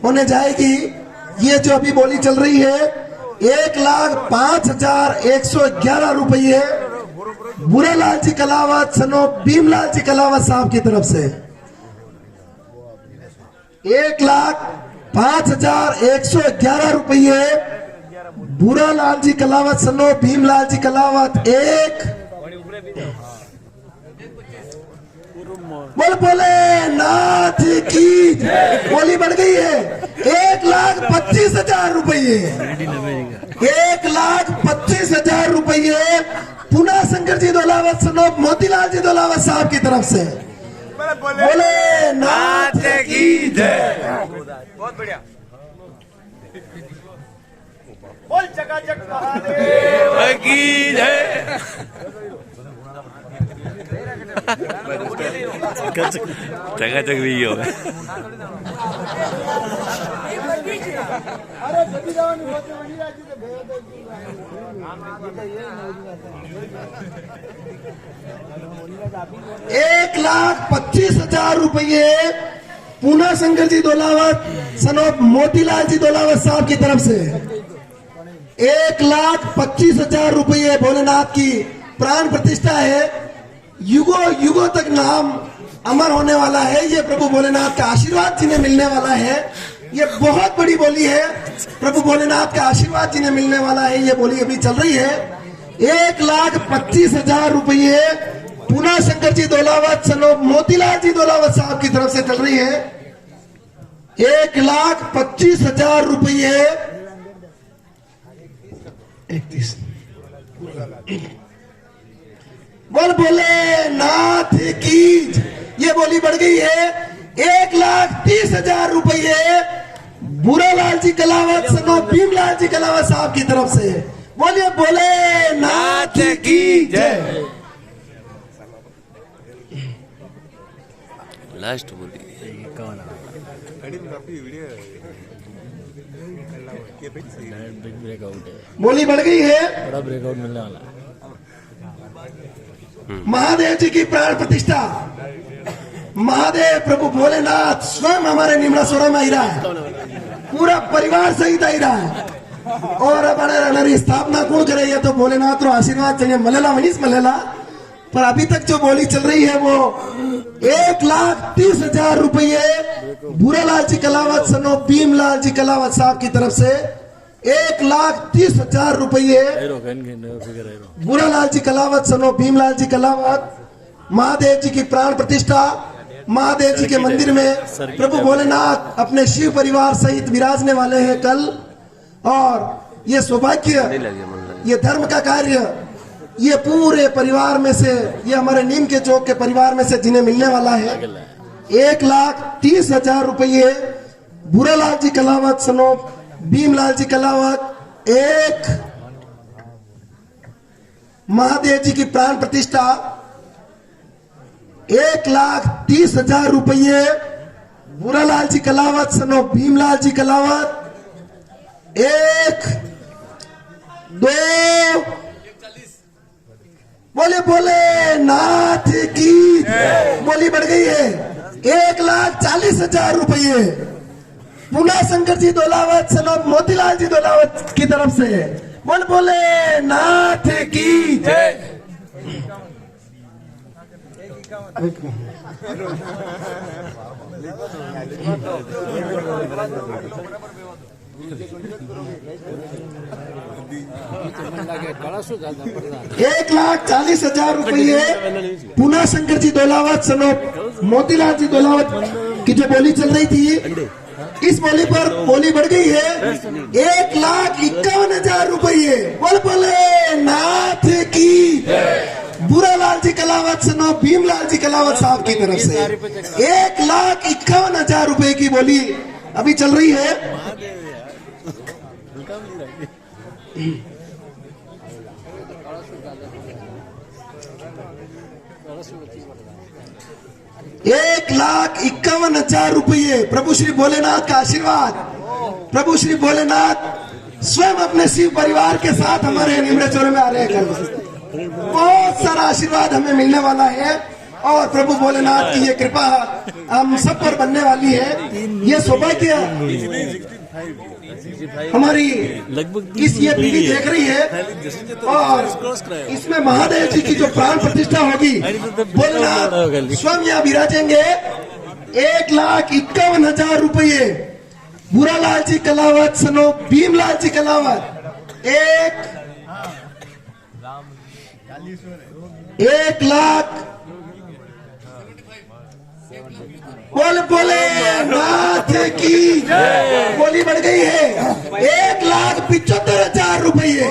Speaker 1: होने जाएगी। ये जो अभी बोली चल रही है 1,05,111 रुपये बुरालाल जी कलावत सनो भीमलाल जी कलावत साहब की तरफ से। 1,05,111 रुपये बुरालाल जी कलावत सनो भीमलाल जी कलावत। बोले बोले नाथ की बोली बढ़ गई है 1,25,000 रुपये। 1,25,000 रुपये पूना शंकर जी दोलावत सनोप मोतीलाल जी दोलावत साहब की तरफ से। बोले नाथ की जय।
Speaker 5: बहुत बढ़िया। बोल चकाचक महादेव
Speaker 2: की जय। चकाचक भी हो।
Speaker 5: अरे जल्दी जाओ नहीं होते वही राजी से भेज दो।
Speaker 1: 1,25,000 रुपये पूना शंकर जी दोलावत सनोप मोतीलाल जी दोलावत साहब की तरफ से। 1,25,000 रुपये भोलेनाथ की प्राण प्रतिष्ठा है। युगों युगों तक नाम अमर होने वाला है। ये प्रभु भोलेनाथ का आशीर्वाद जिन्हें मिलने वाला है। ये बहुत बड़ी बोली है। प्रभु भोलेनाथ का आशीर्वाद जिन्हें मिलने वाला है। ये बोली अभी चल रही है 1,25,000 रुपये पूना शंकर जी दोलावत सनो मोतीलाल जी दोलावत साहब की तरफ से चल रही है। 1,25,000 रुपये 31। बोल बोले नाथ की। ये बोली बढ़ गई है 1,30,000 रुपये बुरालाल जी कलावत सनो भीमलाल जी कलावत साहब की तरफ से। बोलिए बोले नाथ की जय।
Speaker 2: लास्ट बोली
Speaker 1: बोली बढ़ गई है।
Speaker 3: बड़ा ब्रेकआउट मिलने वाला है।
Speaker 1: महादेव जी की प्राण प्रतिष्ठा। महादेव प्रभु भोलेनाथ स्वयं हमारे निमड़ासोरा में आई रहा है। पूरा परिवार सहित आई रहा है। और हमारे स्थापना कौन करे? ये तो भोलेनाथ रो आशीर्वाद चाहिए मलेला वनीस मलेला। पर अभी तक जो बोली चल रही है वो 1,30,000 रुपये बुरालाल जी कलावत सनो भीमलाल जी कलावत साहब की तरफ से। 1,30,000 रुपये बुरालाल जी कलावत सनो भीमलाल जी कलावत। महादेव जी की प्राण प्रतिष्ठा। महादेव जी के मंदिर में प्रभु भोलेनाथ अपने शिव परिवार सहित विराजने वाले हैं कल। और ये सौभाग्य, ये धर्म का कार्य, ये पूरे परिवार में से, ये हमारे नीम के चौक के परिवार में से जिन्हें मिलने वाला है 1,30,000 रुपये बुरालाल जी कलावत सनो भीमलाल जी कलावत। महादेव जी की प्राण प्रतिष्ठा 1,30,000 रुपये बुरालाल जी कलावत सनो भीमलाल जी कलावत 1, 2 बोले बोले नाथ की बोली बढ़ गई है 1,40,000 रुपये पूना शंकर जी दोलावत सनोब मोतीलाल जी दोलावत की तरफ से बोल बोले नाथ की जय। एक 1,40,000 रुपये पूना शंकर जी दोलावत सनोब मोतीलाल जी दोलावत की जो बोली चल रही थी, इस बोली पर बोली बढ़ गई है 1,51,000 रुपये बोल बोले नाथ की बुरालाल जी कलावत सनो भीमलाल जी कलावत साहब की तरफ से 1,51,000 रुपए की बोली अभी चल रही है। एक 1,51,000 रुपये प्रभु श्री भोलेनाथ का आशीर्वाद, प्रभु श्री भोलेनाथ स्वयं अपने शिव परिवार के साथ हमारे निमरे चोरे में आ रहे हैं। बहुत सारा आशीर्वाद हमें मिलने वाला है और प्रभु भोलेनाथ की ये कृपा हम सब पर बनने वाली है। ये सौभाग्य हमारी लगभग इस ये पीढ़ी देख रही है और इसमें महादेव जी की जो प्राण प्रतिष्ठा होगी भोलेनाथ स्वयं यहाँ विराजेंगे। 1,51,000 रुपये बुरालाल जी कलावत सनो भीमलाल जी कलावत 1,00,000 बोले नाथ की बोली बढ़ गई है 1,75,000 रुपये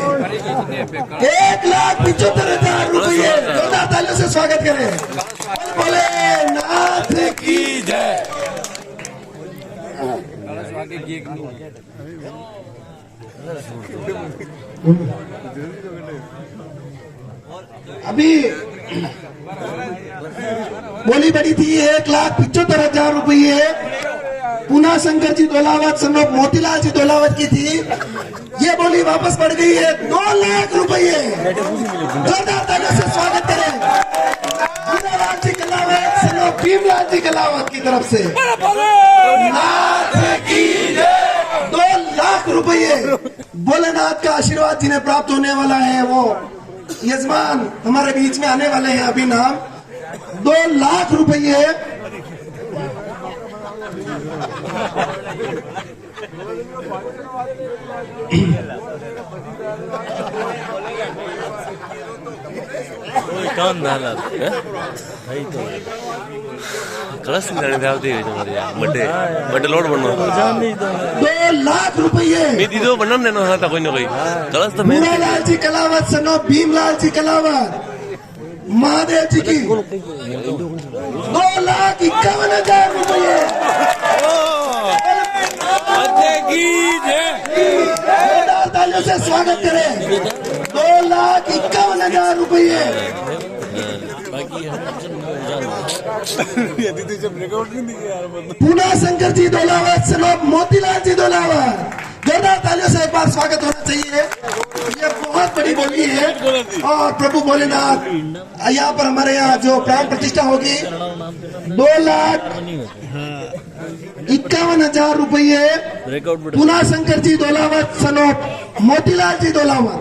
Speaker 1: 1,75,000 रुपये जोरदार तालियों से स्वागत करें। बोले नाथ की जय। अभी बोली बड़ी थी 1,75,000 रुपये पूना शंकर जी दोलावत सनोब मोतीलाल जी दोलावत की थी। ये बोली वापस बढ़ गई है 2,00,000 रुपये। जोरदार तालियों से स्वागत करें बुरालाल जी कलावत सनोब भीमलाल जी कलावत की तरफ से। नाथ की जय। 2,00,000 रुपये भोलेनाथ का आशीर्वाद जिन्हें प्राप्त होने वाला है वो यजमान हमारे बीच में आने वाले हैं अभी नाम 2,00,000 रुपये
Speaker 2: कौन नाला भाई तो कलश बड्डे बड्डे लोड बनना
Speaker 1: 2,00,000 रुपये
Speaker 2: मैं दीदो बनना देना था कोई ना कोई कलश तो मैं
Speaker 1: बुरालाल जी कलावत सनो भीमलाल जी कलावत महादेव जी की 2,51,000 रुपये तालियों से स्वागत करें 2,51,000 रुपये। पूना शंकर जी दोलावत सनोब मोतीलाल जी दोलावत जोरदार तालियों से एक बार स्वागत होना चाहिए। ये बहुत बड़ी बोली है और प्रभु भोलेनाथ यहाँ पर हमारे यहाँ जो प्राण प्रतिष्ठा होगी 2,51,000 रुपये पूना शंकर जी दोलावत सनोब मोतीलाल जी दोलावत।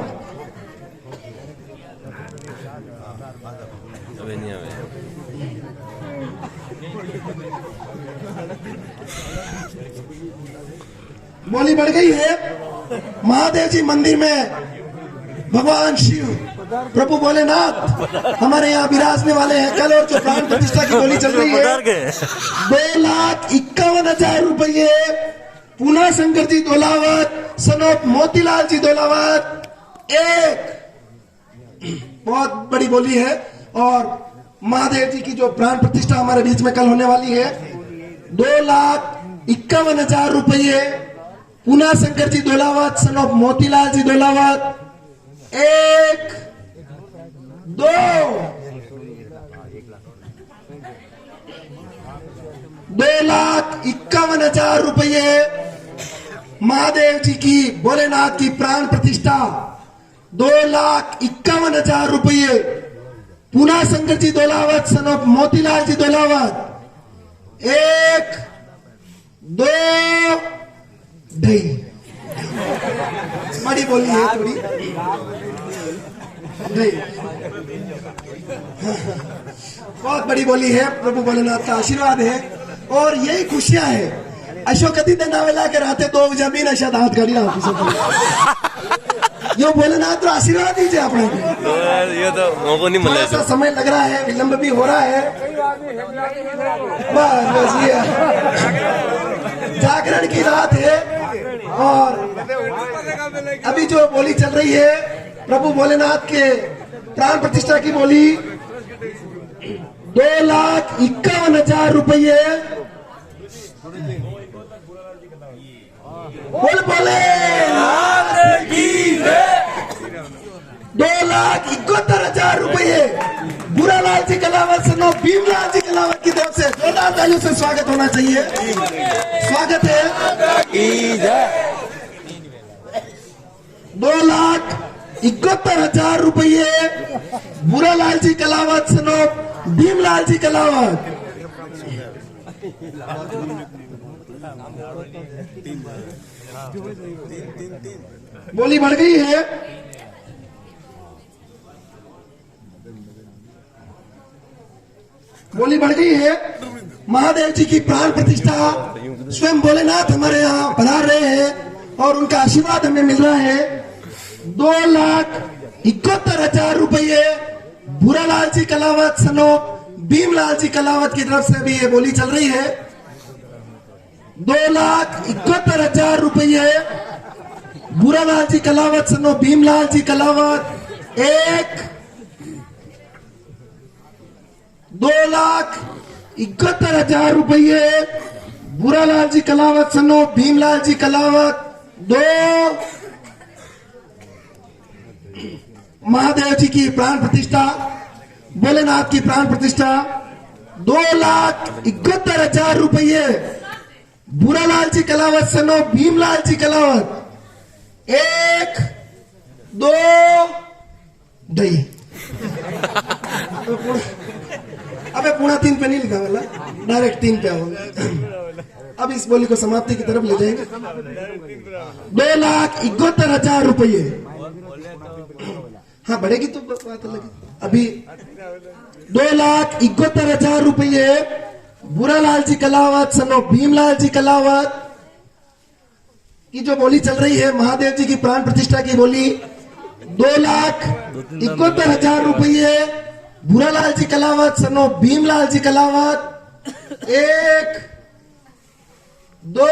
Speaker 1: बोली बढ़ गई है महादेव जी मंदिर में भगवान शिव प्रभु भोलेनाथ हमारे यहाँ विराजने वाले हैं कल और जो प्राण प्रतिष्ठा की बोली चल रही है 2,51,000 रुपये पूना शंकर जी दोलावत सनोब मोतीलाल जी दोलावत। एक बहुत बड़ी बोली है और महादेव जी की जो प्राण प्रतिष्ठा हमारे बीच में कल होने वाली है 2,51,000 रुपये पूना शंकर जी दोलावत सनोब मोतीलाल जी दोलावत। 1, 2,51,000 रुपये महादेव जी की भोलेनाथ की प्राण प्रतिष्ठा। 2,51,000 रुपये पूना शंकर जी दोलावत सनोप मोतीलाल जी दोलावत। 1 2 ढाई बड़ी बोली है थोड़ी ढाई बहुत बड़ी बोली है। प्रभु भोलेनाथ का आशीर्वाद है और यही खुशियां है। अशोकती नावेला के रहते 2 जमीन अशा हाथ गाड़ी यो भोलेनाथ तो आशीर्वाद दीजिए अपने को।
Speaker 2: ये तो मौका नहीं मिला।
Speaker 1: थोड़ा सा समय लग रहा है, विलंब भी हो रहा है। बस ये जागरण की रात है और अभी जो बोली चल रही है प्रभु भोलेनाथ के प्राण प्रतिष्ठा की बोली 2,51,000 रुपये। बोले 2,71,000 रुपये बुरालाल जी कलावत सनो भीमलाल जी कलावत की तरफ से जोरदार तालियों से स्वागत होना चाहिए। स्वागत है। 2,71,000 रुपये बुरालाल जी कलावत सनो भीमलाल जी कलावत। बोली बढ़ गई है। बोली बढ़ गई है। महादेव जी की प्राण प्रतिष्ठा स्वयं भोलेनाथ हमारे यहाँ पधार रहे हैं और उनका आशीर्वाद हमें मिल रहा है। 2,71,000 रुपये बुरालाल जी कलावत सनो भीमलाल जी कलावत की तरफ से भी ये बोली चल रही है। 2,71,000 रुपये बुरालाल जी कलावत सनो भीमलाल जी कलावत। 1 2,71,000 रुपये बुरालाल जी कलावत सनो भीमलाल जी कलावत। 2 महादेव जी की प्राण प्रतिष्ठा भोलेनाथ की प्राण प्रतिष्ठा 2,71,000 रुपये बुरालाल जी कलावत सनो भीमलाल जी कलावत। 1 2 ढाई अबे पूरा 3 पे नहीं लिखा वाला, डायरेक्ट 3 पे होगा। अब इस बोली को समाप्ति की तरफ ले जाएंगे। 2,71,000 रुपये। हाँ बढ़ेगी तो बात अलग है। अभी 2,71,000 रुपये बुरालाल जी कलावत सनो भीमलाल जी कलावत की जो बोली चल रही है महादेव जी की प्राण प्रतिष्ठा की बोली 2,71,000 रुपये बुरालाल जी कलावत सनो भीमलाल जी कलावत। 1 2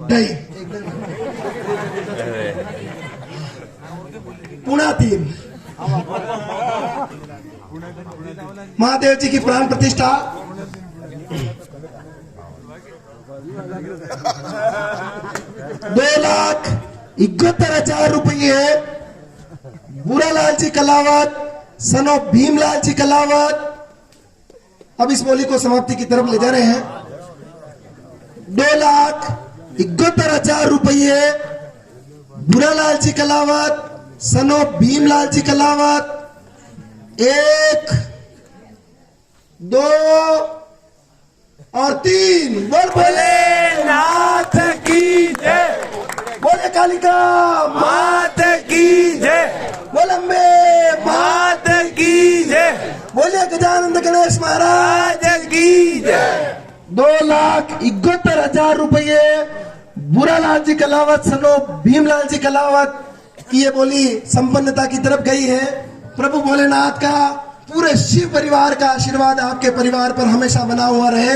Speaker 1: ढाई पुणा 3 महादेव जी की प्राण प्रतिष्ठा 2,71,000 रुपये बुरालाल जी कलावत सनो भीमलाल जी कलावत। अब इस बोली को समाप्ति की तरफ ले जा रहे हैं। 2,71,000 रुपये बुरालाल जी कलावत सनो भीमलाल जी कलावत। 1 2 और 3 बोल भोलेनाथ की जय। बोले कालिका मात की जय। बोल अम्बे मात की जय। बोले गजानंद गणेश महाराज की जय। 2,71,000 रुपये बुरालाल जी कलावत सनो भीमलाल जी कलावत की ये बोली संपन्नता की तरफ गई है। प्रभु भोलेनाथ का पूरे शिव परिवार का आशीर्वाद आपके परिवार पर हमेशा बना हुआ रहे।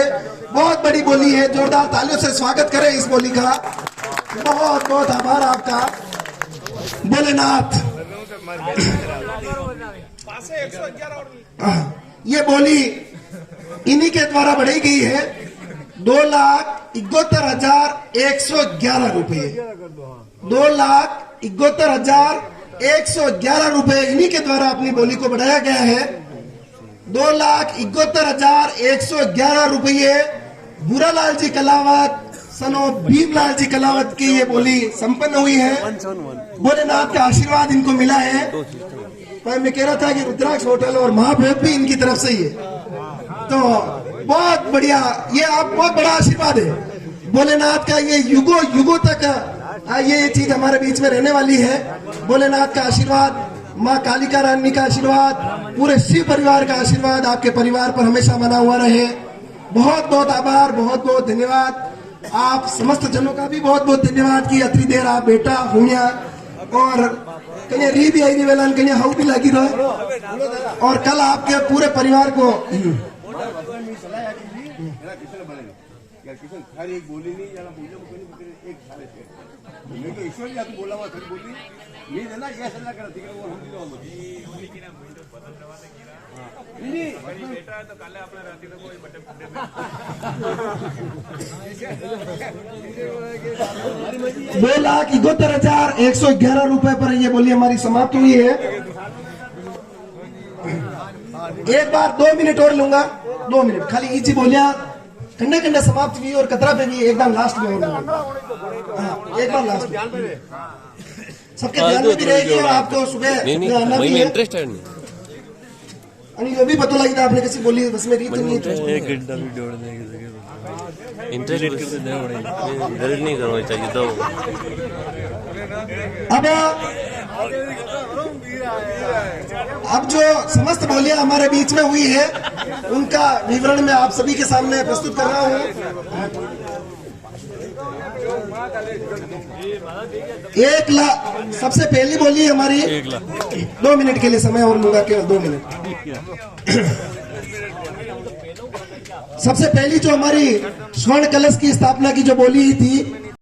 Speaker 1: बहुत बड़ी बोली है, जोरदार तालियों से स्वागत करें इस बोली का। बहुत बहुत आभार आपका भोलेनाथ। ये बोली इन्हीं के द्वारा बढ़ाई गई है। 2,71,111 रुपये 2,71,111 रुपए इन्हीं के द्वारा अपनी बोली को बढ़ाया गया है। 2,71,111 रुपये बुरालाल जी कलावत सनो भीमलाल जी कलावत की ये बोली संपन्न हुई है। भोलेनाथ का आशीर्वाद इनको मिला है। पर मैं कह रहा था कि रुद्राक्ष होटल और महाभोग भी इनकी तरफ से ही है, तो बहुत बढ़िया, ये आप बहुत बड़ा आशीर्वाद है भोलेनाथ का। ये युगों युगों तक ये चीज हमारे बीच में रहने वाली है। भोलेनाथ का आशीर्वाद, माँ कालिका रानी का आशीर्वाद, पूरे शिव परिवार का आशीर्वाद आपके परिवार पर हमेशा बना हुआ रहे। बहुत बहुत आभार, बहुत बहुत धन्यवाद। आप समस्त जनों का भी बहुत बहुत धन्यवाद कि अतरी देर आप बेटा हुआ और कहीं री भी आई वेला कहीं हाउ भी लगी रहो, और कल आपके पूरे परिवार को
Speaker 4: बोली नहीं याला एक झाले मी तो ईश्वर या तू बोला हुआ खरी बोली मी ना ये सल्ला करा तिकडे वो हम दिलो नहीं बेटा तो काले आपने राती को कोई बटे
Speaker 1: 2,71,111 रुपए पर ये बोली हमारी समाप्त हुई है। एक बार 2 मिनट और लूंगा, 2 मिनट खाली इची बोलिया कंडे कंडे समाप्त हुई और कतरा पे भी एकदम लास्ट में और एक बार लास्ट सबके ध्यान में भी रहेगी और आपको सुबह
Speaker 2: नहीं इंटरेस्टेड नहीं
Speaker 1: अनि ये भी पता लगी था आपने किसी बोली बस में रीत नहीं है।
Speaker 3: एक घंटा वीडियो बनाने की जगह
Speaker 2: इंटरेस्ट इधर नहीं करना चाहिए तो
Speaker 1: अब जो समस्त बोलियां हमारे बीच में हुई है उनका विवरण मैं आप सभी के सामने प्रस्तुत कर रहा हूं। 1 लाख सबसे पहली बोली हमारी 2 मिनट के लिए समय और लूंगा, केवल 2 मिनट। सबसे पहली जो हमारी स्वर्ण कलश की स्थापना की जो बोली थी